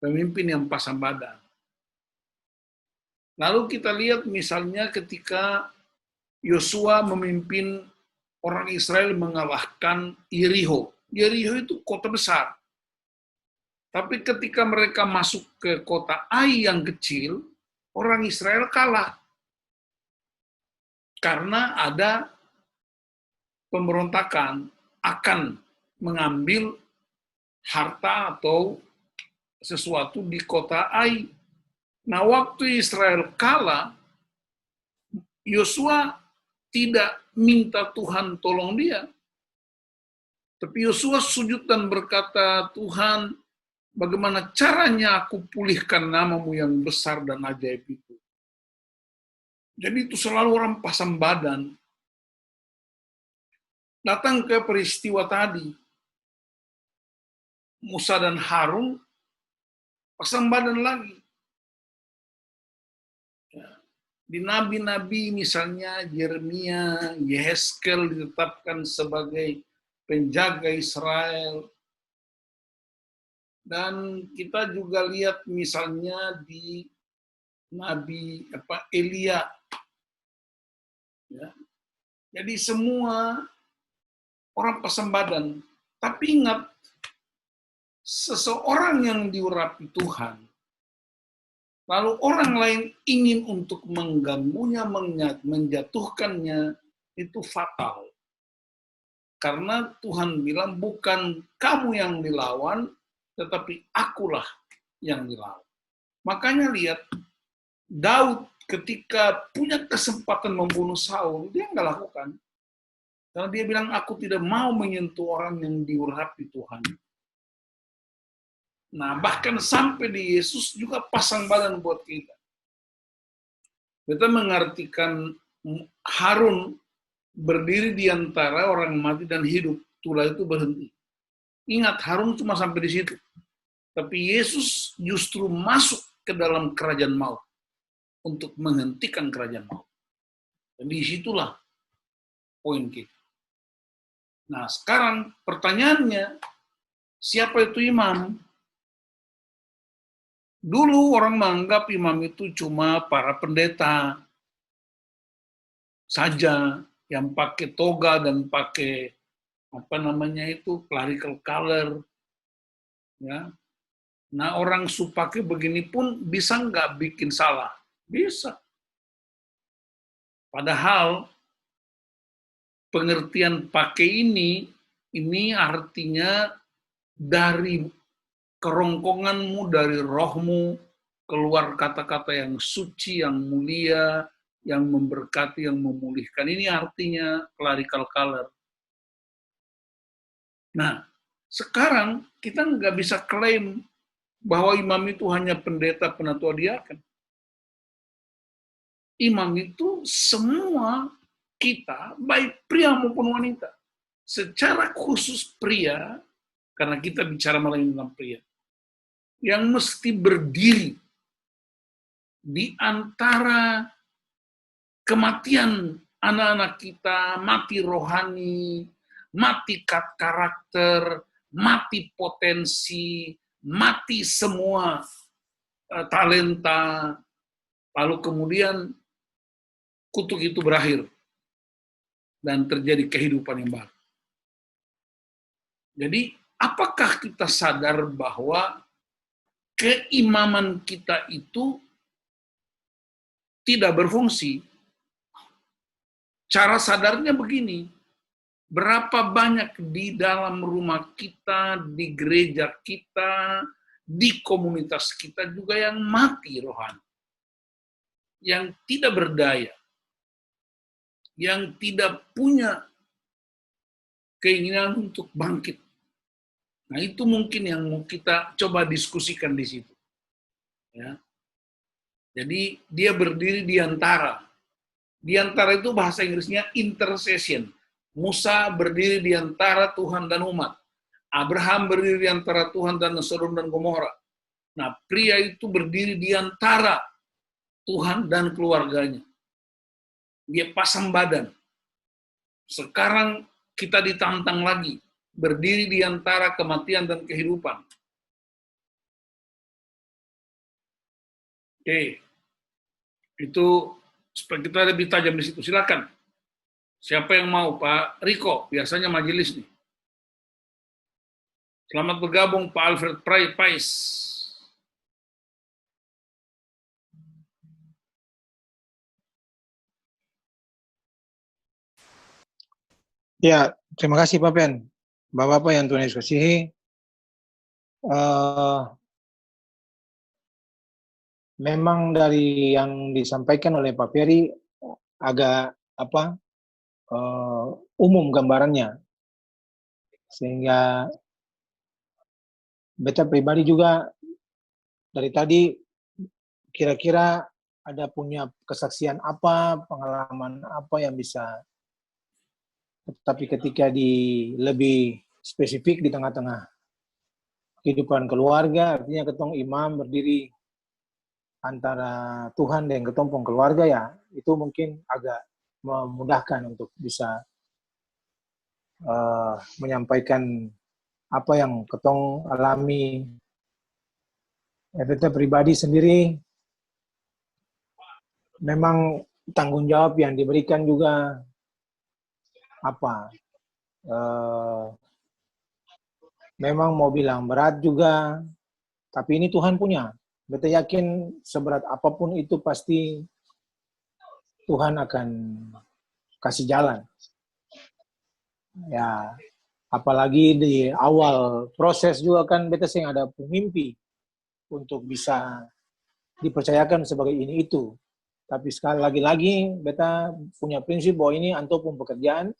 Speaker 1: Pemimpin yang pasang badan. Lalu kita lihat misalnya ketika Yosua memimpin orang Israel mengalahkan Yeriho. Yeriho itu kota besar. Tapi ketika mereka masuk ke kota Ai yang kecil, orang Israel kalah. Karena ada pemberontakan akan mengambil harta atau sesuatu di kota Ai. Nah, waktu Israel kalah, Yosua tidak minta Tuhan tolong dia. Tapi Yosua sujud dan berkata, Tuhan, bagaimana caranya aku pulihkan namamu yang besar dan ajaib itu. Jadi itu selalu orang pasang badan. Datang ke peristiwa tadi. Musa dan Harun pasang badan lagi. Di nabi-nabi misalnya Yeremia, Yehezkel ditetapkan sebagai penjaga Israel. Dan kita juga lihat misalnya di Nabi Elia. Ya. Jadi semua orang pasang badan. Tapi ingat, seseorang yang diurapi Tuhan, lalu orang lain ingin untuk mengganggunya, menjatuhkannya, itu fatal. Karena Tuhan bilang, bukan kamu yang dilawan, tetapi akulah yang dilawan. Makanya lihat, Daud ketika punya kesempatan membunuh Saul, dia nggak lakukan. Karena dia bilang, aku tidak mau menyentuh orang yang diurapi Tuhan. Nah, bahkan sampai di Yesus juga pasang badan buat kita. Kita mengartikan Harun berdiri di antara orang mati dan hidup, tulah itu berhenti. Ingat, Harun cuma sampai di situ. Tapi Yesus justru masuk ke dalam kerajaan maut untuk menghentikan kerajaan maut. Dan disitulah poin kita. Nah, sekarang pertanyaannya, siapa itu imam? Dulu orang menganggap imam itu cuma para pendeta saja yang pakai toga dan pakai clerical color. Ya. Nah, orang pakai begini pun bisa nggak bikin salah? Bisa. Padahal pengertian pakai ini artinya dari kerongkonganmu, dari rohmu, keluar kata-kata yang suci, yang mulia, yang memberkati, yang memulihkan. Ini artinya clerical color. Nah, sekarang kita nggak bisa klaim bahwa imam itu hanya pendeta, penatua, diaken. Imam itu semua kita, baik pria maupun wanita. Secara khusus pria, karena kita bicara malah tentang pria, yang mesti berdiri di antara kematian anak-anak kita, mati rohani, mati karakter, mati potensi, mati semua talenta, lalu kemudian kutuk itu berakhir dan terjadi kehidupan yang baru. Jadi, apakah kita sadar bahwa keimaman kita itu tidak berfungsi? Cara sadarnya begini, berapa banyak di dalam rumah kita, di gereja kita, di komunitas kita juga yang mati rohani, yang tidak berdaya, yang tidak punya keinginan untuk bangkit. Nah, itu mungkin yang mau kita coba diskusikan di situ. Ya. Jadi, dia berdiri di antara. Di antara itu bahasa Inggrisnya intercession. Musa berdiri di antara Tuhan dan umat. Abraham berdiri di antara Tuhan dan Sodom dan Gomora. Nah, pria itu berdiri di antara Tuhan dan keluarganya. Dia pasang badan. Sekarang kita ditantang lagi, berdiri di antara kematian dan kehidupan. Oke, itu supaya kita lebih tajam di situ. Silakan. Siapa yang mau, Pak Riko? Biasanya majelis nih. Selamat bergabung, Pak Alfred Pais.
Speaker 6: Ya, terima kasih Pak Pen. Bapak-Bapak yang Tuhan Yesus kasihi, memang dari yang disampaikan oleh Pak Ferry agak umum gambarannya, sehingga beta pribadi juga dari tadi kira-kira ada punya kesaksian apa, pengalaman apa yang bisa. Tapi ketika lebih spesifik di tengah-tengah kehidupan keluarga, artinya ketong imam berdiri antara Tuhan dan ketong keluarga, ya itu mungkin agak memudahkan untuk bisa menyampaikan apa yang ketong alami. Beta pribadi sendiri memang tanggung jawab yang diberikan juga memang mau bilang berat juga, tapi ini Tuhan punya. Beta yakin seberat apapun itu pasti Tuhan akan kasih jalan. Ya, apalagi di awal proses juga kan beta sing ada mimpi untuk bisa dipercayakan sebagai ini itu. Tapi sekali lagi beta punya prinsip bahwa ini anto pun pekerjaan.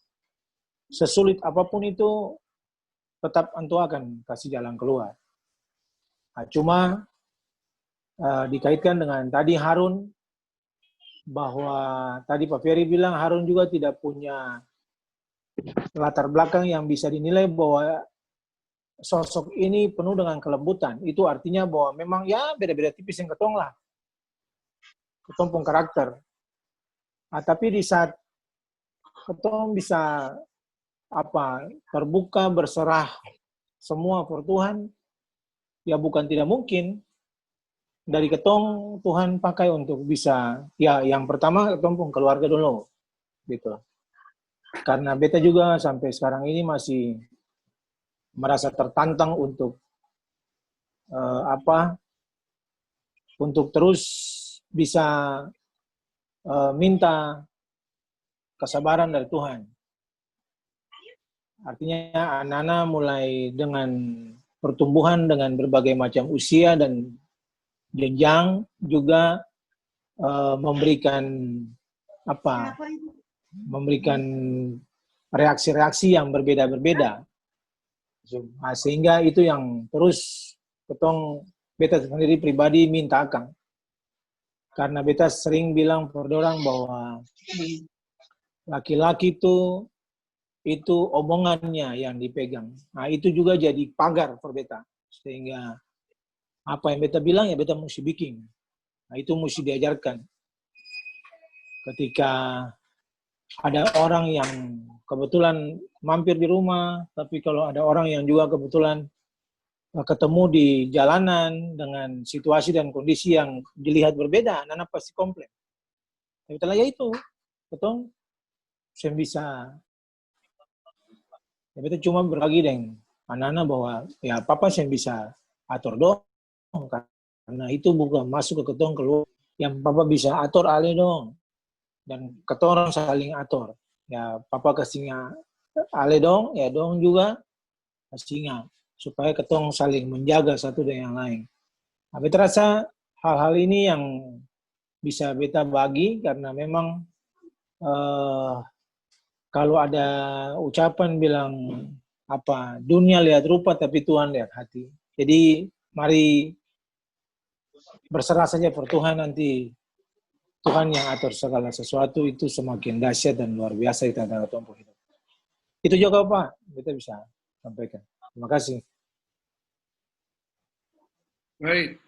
Speaker 6: Sesulit apapun itu, tetap anto akan kasih jalan keluar. Nah, cuma dikaitkan dengan tadi Harun, bahwa tadi Pak Ferry bilang Harun juga tidak punya latar belakang yang bisa dinilai bahwa sosok ini penuh dengan kelembutan. Itu artinya bahwa memang ya beda-beda tipis yang ketong lah. Ketong pun karakter. Nah, tapi di saat ketong bisa terbuka, berserah semua per Tuhan, ya bukan tidak mungkin dari ketong Tuhan pakai untuk bisa, ya yang pertama ketong pun keluarga dulu, gitu. Karena beta juga sampai sekarang ini masih merasa tertantang untuk untuk terus bisa minta kesabaran dari Tuhan. Artinya anak-anak mulai dengan pertumbuhan dengan berbagai macam usia dan jenjang juga memberikan reaksi-reaksi yang berbeda-berbeda. Nah, sehingga itu yang terus beta sendiri pribadi minta akang. Karena beta sering bilang perdorang bahwa laki-laki itu omongannya yang dipegang. Nah, itu juga jadi pagar for beta. Sehingga apa yang beta bilang ya beta mesti bikin. Nah, itu mesti diajarkan. Ketika ada orang yang kebetulan mampir di rumah, tapi kalau ada orang yang juga kebetulan ketemu di jalanan dengan situasi dan kondisi yang dilihat berbeda, anak pasti komplain. Tapi setelah itu, betul, saya bisa, ya kita cuma berbagi dengan anak-anak bahwa ya papa saya bisa atur dong, karena itu bukan masuk ke ketong keluar, yang papa bisa atur ale dong, dan ketong saling atur. Ya papa kasihnya ale dong, ya dong juga kasihnya, supaya ketong saling menjaga satu dengan yang lain. Nah, beta rasa hal-hal ini yang bisa beta bagi karena memang kalau ada ucapan bilang apa, dunia lihat rupa tapi Tuhan lihat hati. Jadi mari berserah saja per Tuhan, nanti Tuhan yang atur segala sesuatu, itu semakin dahsyat dan luar biasa di tengah-tengah tumpuk hidup. Itu juga Pak, kita bisa sampaikan. Terima kasih.
Speaker 1: Baik.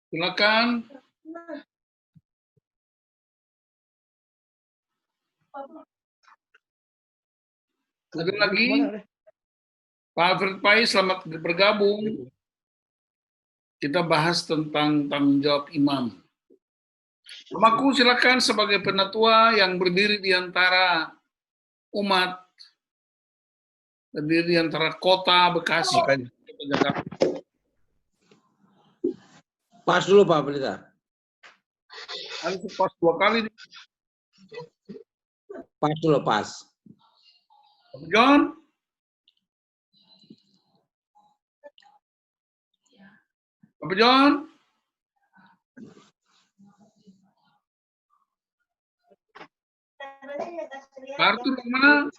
Speaker 1: Silakan. Ada lagi? Pak Alfred Pai, selamat bergabung. Kita bahas tentang tanggung jawab imam. Namaku silakan sebagai penatua yang berdiri di antara umat, berdiri di antara kota Bekasi, kota Jakarta.
Speaker 7: Pas dulu Pak Pelita.
Speaker 1: Harus pas 2 kali.
Speaker 7: Pas dulu, pas.
Speaker 1: Pak John? Pak John? Kartu di mana?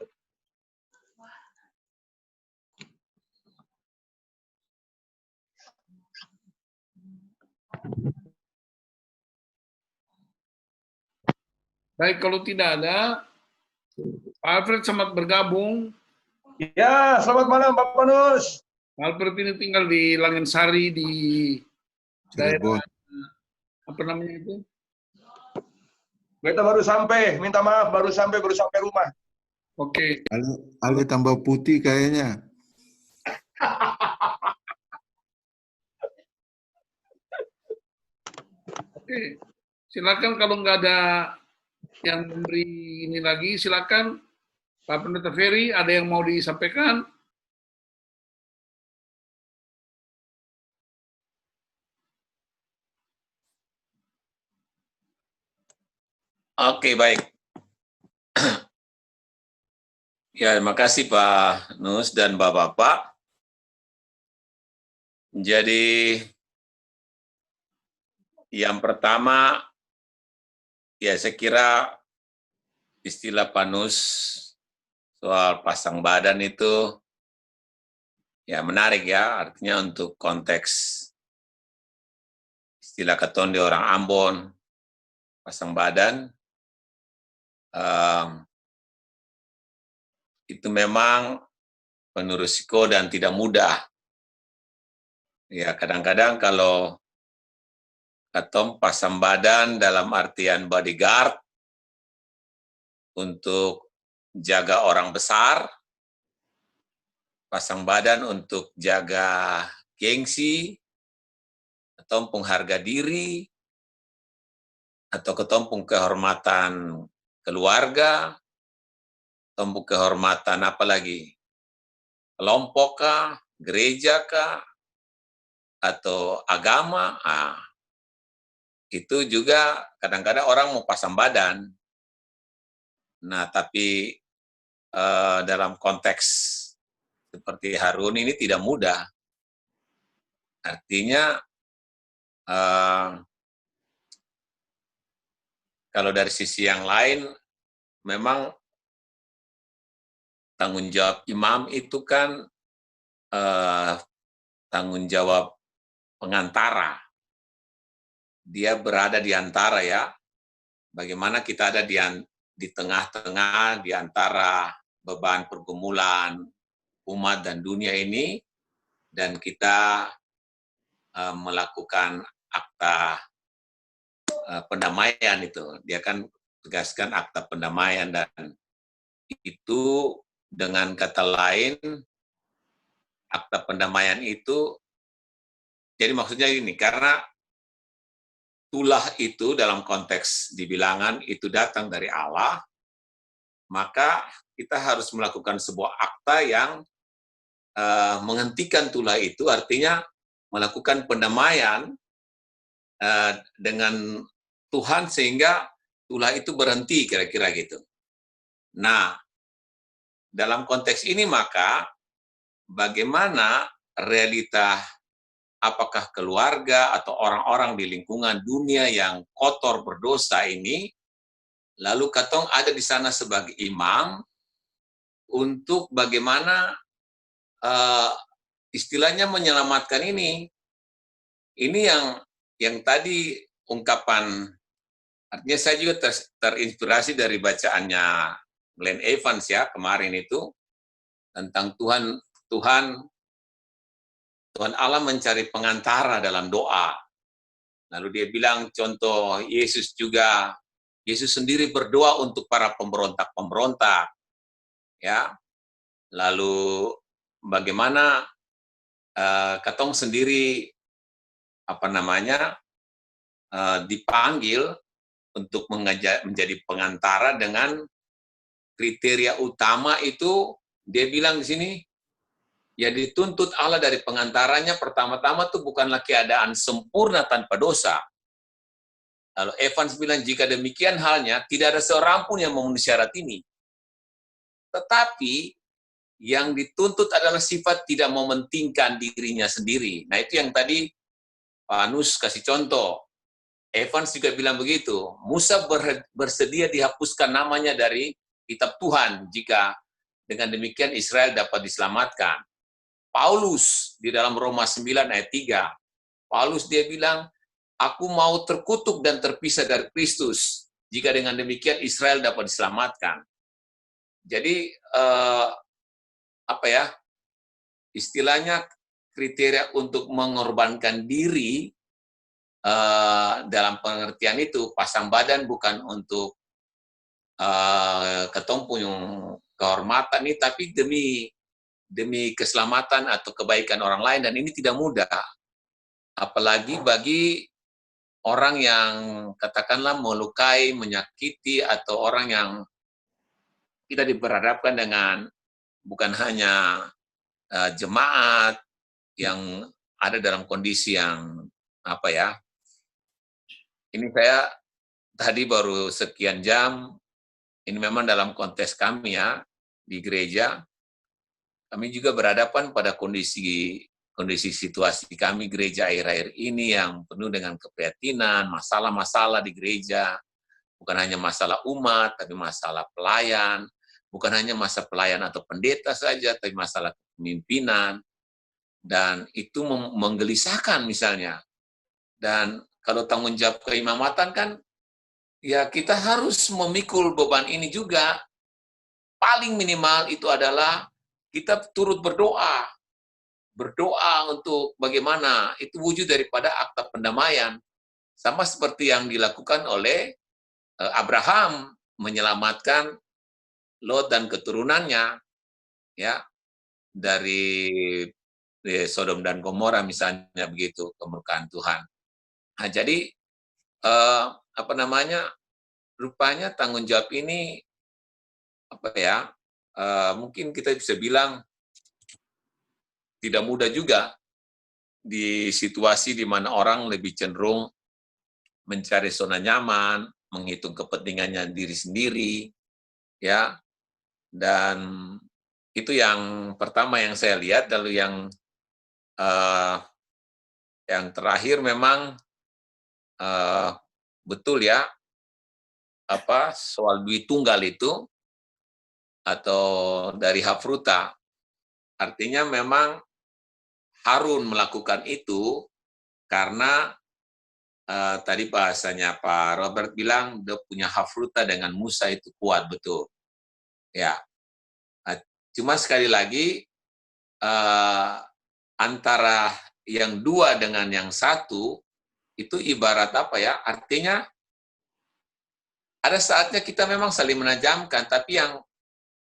Speaker 1: Baik, kalau tidak ada, Pak Alfred selamat bergabung.
Speaker 8: Ya, selamat malam Pak Panus.
Speaker 1: Pak Alfred ini tinggal di Langensari di daerah, apa namanya itu?
Speaker 8: Beta baru sampai, minta maaf baru sampai rumah.
Speaker 1: Oke.
Speaker 5: Ale tambah putih kayaknya.
Speaker 1: Oke. Silakan kalau nggak ada yang memberi ini lagi, silakan Pak Pendeta Ferry, ada yang mau disampaikan?
Speaker 3: Oke, baik. Ya, terima kasih Pak Nus dan Bapak-Bapak. Jadi, yang pertama, ya saya kira istilah Pak Nus soal pasang badan itu ya menarik ya, artinya untuk konteks istilah keton di orang Ambon, pasang badan, itu memang penuh risiko dan tidak mudah. Ya kadang-kadang kalau keton pasang badan dalam artian bodyguard untuk jaga orang besar, pasang badan untuk jaga gengsi, atau pengharga diri, atau ketompung kehormatan keluarga, ketompung kehormatan apalagi kelompok kah, gereja kah, atau agama, itu juga kadang-kadang orang mau pasang badan. Nah, tapi dalam konteks seperti Harun ini tidak mudah. Artinya, kalau dari sisi yang lain, memang tanggung jawab imam itu kan tanggung jawab pengantara. Dia berada di antara ya. Bagaimana kita ada di tengah-tengah di antara beban pergumulan umat dan dunia ini, dan kita melakukan akta pendamaian itu. Dia kan tegaskan akta pendamaian, dan itu dengan kata lain akta pendamaian itu, jadi maksudnya ini, karena tulah itu dalam konteks di bilangan itu datang dari Allah, maka kita harus melakukan sebuah akta yang menghentikan tulah itu, artinya melakukan pendamaian dengan Tuhan sehingga tulah itu berhenti, kira-kira gitu. Nah, dalam konteks ini maka bagaimana realita, apakah keluarga atau orang-orang di lingkungan dunia yang kotor berdosa ini, lalu katong ada di sana sebagai imam untuk bagaimana istilahnya menyelamatkan ini. Ini yang tadi ungkapan, artinya saya juga terinspirasi dari bacaannya Glenn Evans ya kemarin itu, tentang Tuhan Allah mencari pengantara dalam doa. Lalu dia bilang contoh Yesus juga, Yesus sendiri berdoa untuk para pemberontak-pemberontak. Ya. Lalu bagaimana katong sendiri dipanggil untuk menjadi pengantara dengan kriteria utama itu, dia bilang di sini, ya dituntut Allah dari pengantaranya pertama-tama tuh bukanlah keadaan sempurna tanpa dosa. Lalu Evans bilang, jika demikian halnya, tidak ada seorang pun yang memenuhi syarat ini. Tetapi, yang dituntut adalah sifat tidak mementingkan dirinya sendiri. Nah itu yang tadi Pak Anus kasih contoh. Evans juga bilang begitu, Musa bersedia dihapuskan namanya dari kitab Tuhan, jika dengan demikian Israel dapat diselamatkan. Paulus di dalam Roma 9 ayat 3, Paulus dia bilang, aku mau terkutuk dan terpisah dari Kristus, jika dengan demikian Israel dapat diselamatkan. Jadi, istilahnya kriteria untuk mengorbankan diri dalam pengertian itu, pasang badan bukan untuk ketong punya kehormatan ini, tapi demi keselamatan atau kebaikan orang lain, dan ini tidak mudah. Apalagi bagi orang yang katakanlah melukai, menyakiti, atau orang yang kita diberhadapkan dengan bukan hanya jemaat yang ada dalam kondisi yang ini saya tadi baru sekian jam, ini memang dalam konteks kami ya, di gereja, kami juga berhadapan pada kondisi situasi kami gereja akhir-akhir ini yang penuh dengan keprihatinan, masalah-masalah di gereja, bukan hanya masalah umat, tapi masalah pelayan, bukan hanya masalah pelayan atau pendeta saja, tapi masalah kepemimpinan, dan itu menggelisahkan misalnya. Dan kalau tanggung jawab keimamatan kan, ya kita harus memikul beban ini juga. Paling minimal itu adalah kita turut berdoa untuk bagaimana itu wujud daripada akta pendamaian, sama seperti yang dilakukan oleh Abraham menyelamatkan Lot dan keturunannya ya dari Sodom dan Gomora misalnya, begitu kemurkaan Tuhan. Nah, jadi rupanya tanggung jawab ini mungkin kita bisa bilang tidak mudah juga di situasi di mana orang lebih cenderung mencari zona nyaman, menghitung kepentingannya diri sendiri, ya. Dan itu yang pertama yang saya lihat. Lalu yang terakhir memang betul ya, soal duit tunggal itu atau dari Hafruta, artinya memang Harun melakukan itu karena tadi bahasanya Pak Robert bilang dia punya hafruta dengan Musa itu kuat, betul. Ya, cuma sekali lagi antara yang dua dengan yang satu itu ibarat apa ya? Artinya ada saatnya kita memang saling menajamkan, tapi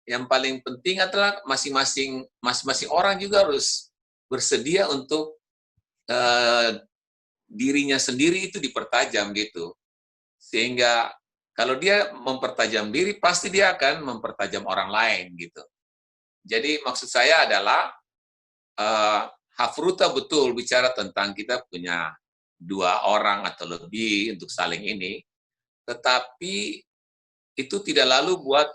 Speaker 3: yang paling penting adalah masing-masing orang juga harus bersedia untuk dirinya sendiri itu dipertajam gitu. Sehingga kalau dia mempertajam diri, pasti dia akan mempertajam orang lain gitu. Jadi maksud saya adalah hafruta betul bicara tentang kita punya 2 orang atau lebih untuk saling ini, tetapi itu tidak lalu buat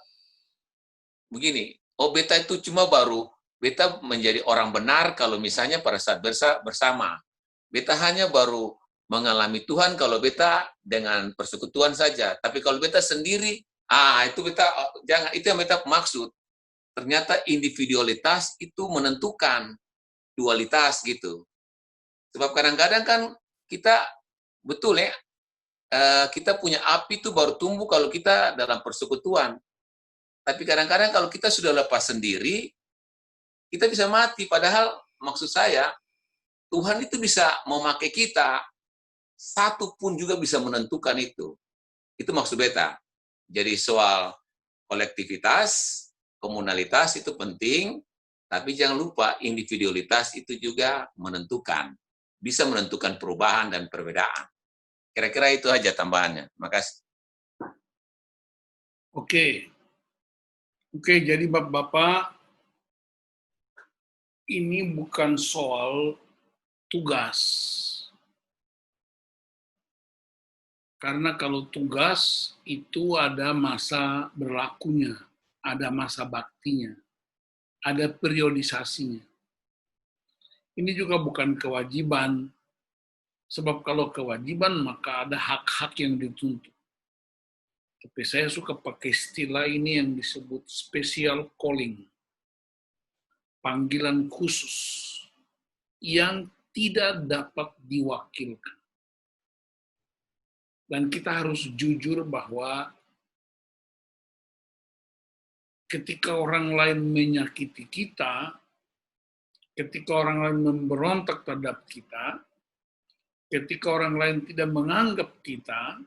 Speaker 3: begini, oh beta itu cuma baru, beta menjadi orang benar kalau misalnya pada saat bersama. Beta hanya baru mengalami Tuhan kalau beta dengan persekutuan saja. Tapi kalau beta sendiri, itu beta jangan, itu yang beta maksud. Ternyata individualitas itu menentukan dualitas gitu. Sebab kadang-kadang kan kita betul ya, kita punya api itu baru tumbuh kalau kita dalam persekutuan. Tapi kadang-kadang kalau kita sudah lepas sendiri, kita bisa mati. Padahal maksud saya, Tuhan itu bisa memakai kita, satu pun juga bisa menentukan itu. Itu maksud beta. Jadi soal kolektivitas, komunalitas itu penting, tapi jangan lupa individualitas itu juga menentukan. Bisa menentukan perubahan dan perbedaan. Kira-kira itu aja tambahannya. Makasih.
Speaker 1: Oke, jadi Bapak-Bapak, ini bukan soal tugas. Karena kalau tugas itu ada masa berlakunya, ada masa baktinya, ada periodisasinya. Ini juga bukan kewajiban, sebab kalau kewajiban maka ada hak-hak yang dituntut. Tapi saya suka pakai istilah ini yang disebut special calling, panggilan khusus yang tidak dapat diwakilkan. Dan kita harus jujur bahwa ketika orang lain menyakiti kita, ketika orang lain memberontak terhadap kita, ketika orang lain tidak menganggap kita,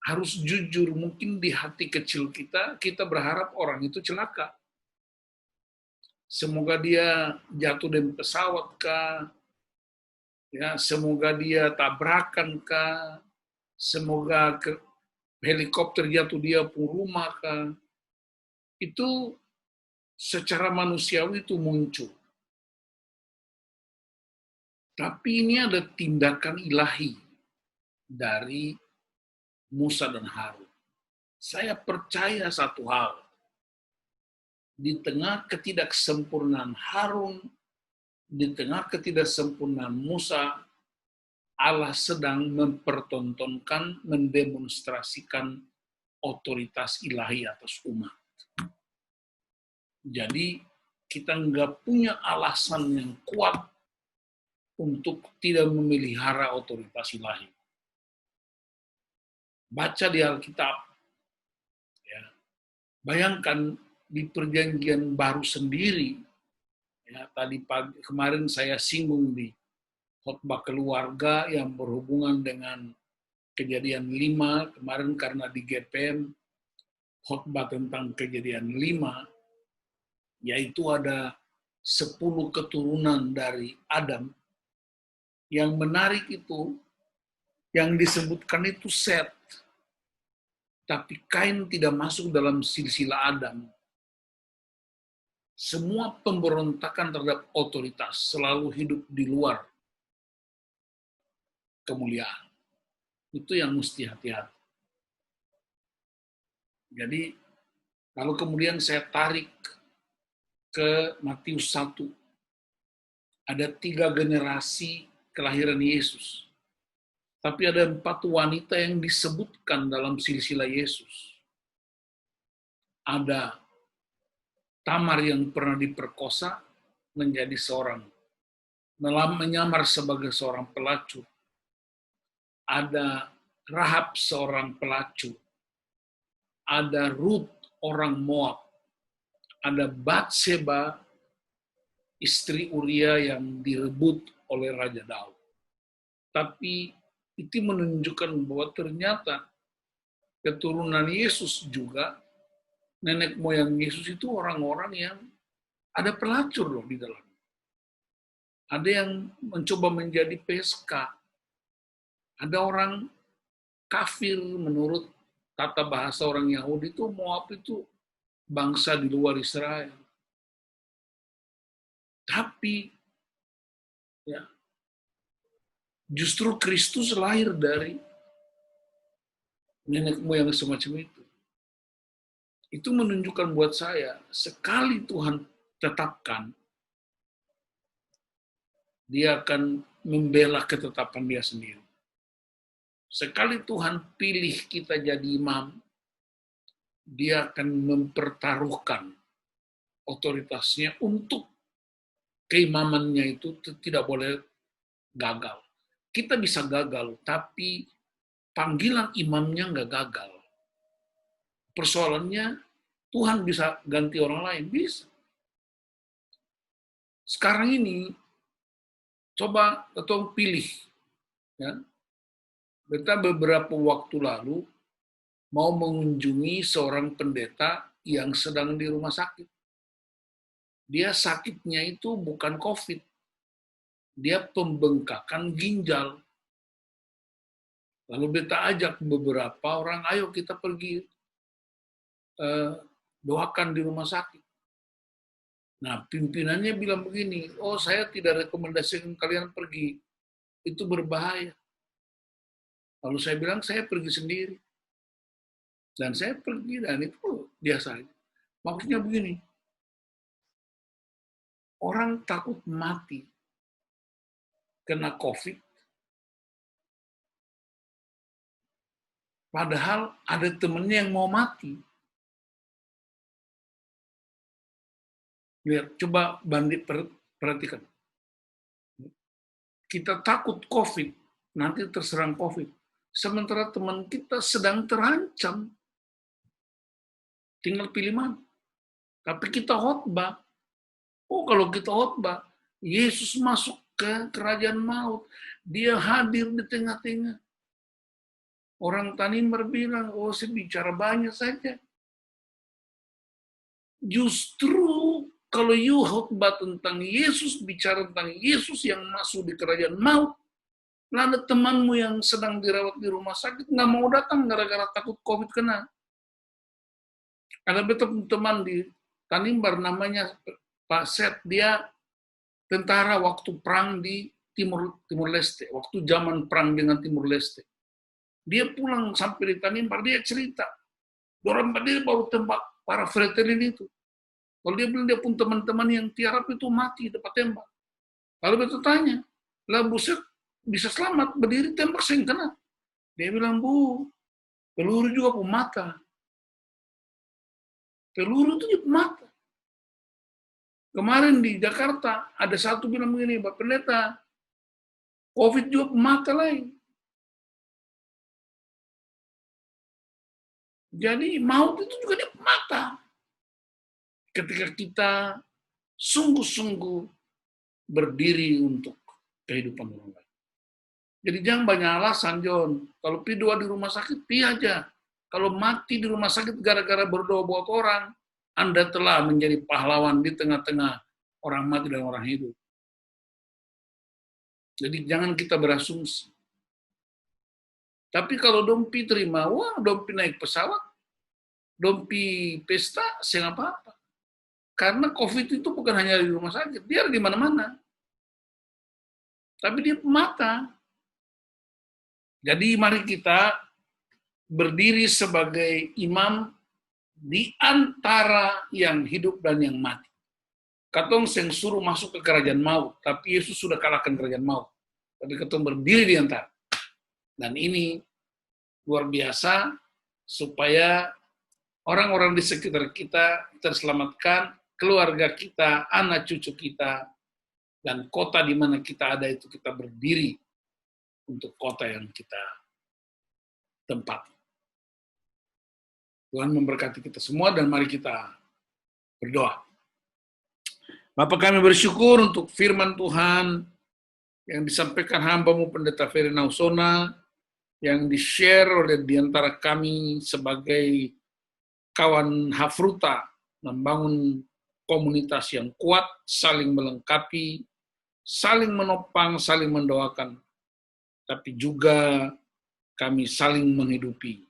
Speaker 1: harus jujur, mungkin di hati kecil kita berharap orang itu celaka. Semoga dia jatuh dari pesawat kah, ya, semoga dia tabrakan kah, semoga helikopter jatuh dia pun rumah kah. Itu secara manusiawi itu muncul. Tapi ini ada tindakan ilahi dari Musa dan Harun. Saya percaya satu hal. Di tengah ketidaksempurnaan Harun, di tengah ketidaksempurnaan Musa, Allah sedang mempertontonkan, mendemonstrasikan otoritas ilahi atas umat. Jadi kita nggak punya alasan yang kuat untuk tidak memelihara otoritas ilahi. Baca di Alkitab, ya, bayangkan di Perjanjian Baru sendiri, ya, kemarin saya singgung di khotbah keluarga yang berhubungan dengan Kejadian 5, kemarin karena di GPM khotbah tentang Kejadian 5, yaitu ada 10 keturunan dari Adam. Yang menarik itu, yang disebutkan itu Set, tapi Kain tidak masuk dalam silsilah Adam. Semua pemberontakan terhadap otoritas selalu hidup di luar kemuliaan. Itu yang mesti hati-hati. Jadi, kalau kemudian saya tarik ke Matius 1, ada 3 generasi kelahiran Yesus. Tapi ada 4 wanita yang disebutkan dalam silsilah Yesus. Ada Tamar yang pernah diperkosa, menjadi seorang, menyamar sebagai seorang pelacur. Ada Rahab seorang pelacur. Ada Ruth orang Moab. Ada Batseba istri Uria yang direbut oleh Raja Daud. Tapi itu menunjukkan bahwa ternyata keturunan Yesus juga, nenek moyang Yesus itu orang-orang yang ada pelacur loh di dalam. Ada yang mencoba menjadi PSK. Ada orang kafir menurut tata bahasa orang Yahudi itu Moab itu bangsa di luar Israel. Tapi ya, justru Kristus lahir dari nenek moyang semacam itu. Itu menunjukkan buat saya, sekali Tuhan tetapkan, dia akan membela ketetapan dia sendiri. Sekali Tuhan pilih kita jadi imam, dia akan mempertaruhkan otoritasnya untuk keimamannya itu tidak boleh gagal. Kita bisa gagal, tapi panggilan imamnya nggak gagal. Persoalannya, Tuhan bisa ganti orang lain, bisa. Sekarang ini, coba kita pilih, ya. Kita beberapa waktu lalu mau mengunjungi seorang pendeta yang sedang di rumah sakit. Dia sakitnya itu bukan COVID, dia pembengkakan ginjal. Lalu beta ajak beberapa orang, ayo kita pergi doakan di rumah sakit. Nah, pimpinannya bilang begini, oh saya tidak rekomendasikan kalian pergi, itu berbahaya. Lalu saya bilang, saya pergi sendiri. Dan saya pergi, dan itu biasa aja. Maksudnya begini, orang takut mati kena COVID, padahal ada temennya yang mau mati. Lihat, coba perhatikan. Kita takut COVID, nanti terserang COVID. Sementara teman kita sedang terancam. Tinggal pilih mana. Tapi kita khotbah. Oh, kalau kita khotbah, Yesus masuk ke kerajaan maut. Dia hadir di tengah-tengah. Orang Tanimbar bilang, oh saya bicara banyak saja. Justru kalau you khotbah tentang Yesus, bicara tentang Yesus yang masuk di kerajaan maut, lalu temanmu yang sedang dirawat di rumah sakit nggak mau datang gara-gara takut COVID kena. Ada betul teman di Tanimbar namanya Pak Set, dia tentara waktu perang di Timur Leste, waktu zaman perang dengan Timur Leste. Dia pulang sampai di Tanimbar, dia cerita, orang dia baru tembak para veteran itu. Kalau dia bilang dia pun teman-teman yang tiarap itu mati dapat tembak. Lalu betul tanya, lah buset bisa selamat berdiri tembak saya kena. Dia bilang, Bu, peluru juga pemata. Peluru itu juga pemata. Kemarin di Jakarta ada satu bilang begini, Pak Pendeta, COVID juga pemata lain. Jadi maut itu juga dia pemata. Ketika kita sungguh-sungguh berdiri untuk kehidupan orang lain. Jadi jangan banyak alasan, John. Kalau P2 di rumah sakit, pi aja. Kalau mati di rumah sakit gara-gara berdoa buat orang, Anda telah menjadi pahlawan di tengah-tengah orang mati dan orang hidup. Jadi jangan kita berasumsi. Tapi kalau dompi terima uang, dompi naik pesawat, dompi pesta, saya nggak apa-apa. Karena COVID itu bukan hanya di rumah sakit, dia ada di mana-mana. Tapi dia pemata. Jadi mari kita berdiri sebagai imam di antara yang hidup dan yang mati. Katong seng suruh masuk ke kerajaan maut, tapi Yesus sudah kalahkan kerajaan maut. Tapi katong berdiri di antara. Dan ini luar biasa supaya orang-orang di sekitar kita terselamatkan keluarga kita, anak cucu kita, dan kota di mana kita ada itu kita berdiri untuk kota yang kita tempati. Tuhan memberkati kita semua dan mari kita berdoa. Bapa, kami bersyukur untuk firman Tuhan yang disampaikan hamba-Mu Pendeta Ferry Nausona, yang di-share oleh diantara kami sebagai kawan Hafruta, membangun komunitas yang kuat, saling melengkapi, saling menopang, saling mendoakan, tapi juga kami saling menghidupi.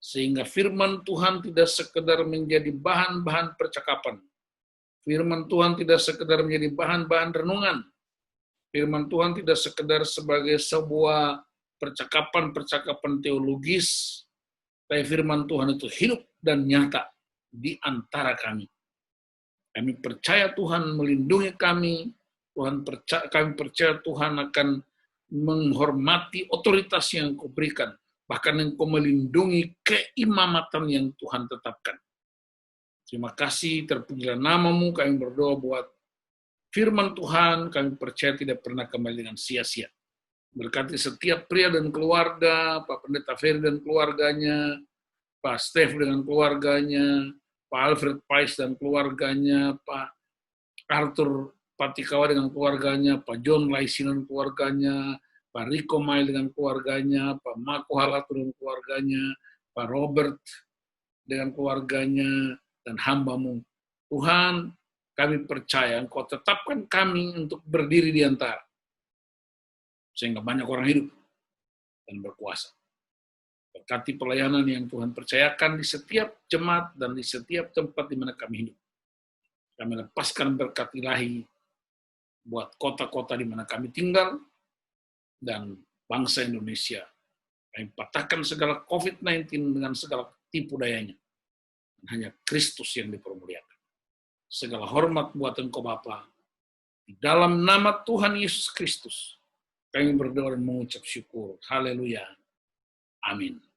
Speaker 1: Sehingga firman Tuhan tidak sekedar menjadi bahan-bahan percakapan. Firman Tuhan tidak sekedar menjadi bahan-bahan renungan. Firman Tuhan tidak sekedar sebagai sebuah percakapan-percakapan teologis, tapi firman Tuhan itu hidup dan nyata di antara kami. Kami percaya Tuhan melindungi kami, kami percaya Tuhan akan menghormati otoritas yang Kau berikan, bahkan Engkau melindungi keimamatan yang Tuhan tetapkan. Terima kasih, terpujilah nama-Mu, kami berdoa buat firman Tuhan, kami percaya tidak pernah kembali dengan sia-sia. Berkati setiap pria dan keluarga, Pak Pendeta Ferry dan keluarganya, Pak Steph dengan keluarganya, Pak Alfred Pais dan keluarganya, Pak Arthur Patikawa dengan keluarganya, Pak John Laisi dan keluarganya, Pak Rico Mai dengan keluarganya, Pak Mako Halatu dengan keluarganya, Pak Robert dengan keluarganya, dan hamba-Mu. Tuhan, kami percaya Engkau tetapkan kami untuk berdiri di antara, sehingga banyak orang hidup dan berkuasa. Berkati pelayanan yang Tuhan percayakan di setiap jemaat dan di setiap tempat di mana kami hidup. Kami lepaskan berkat ilahi buat kota-kota di mana kami tinggal dan bangsa Indonesia. Kami patahkan segala COVID-19 dengan segala tipu dayanya. Hanya Kristus yang dipermuliakan. Segala hormat buat Engkau Bapa. Di dalam nama Tuhan Yesus Kristus, kami berdoa dan mengucap syukur. Haleluya. Amin.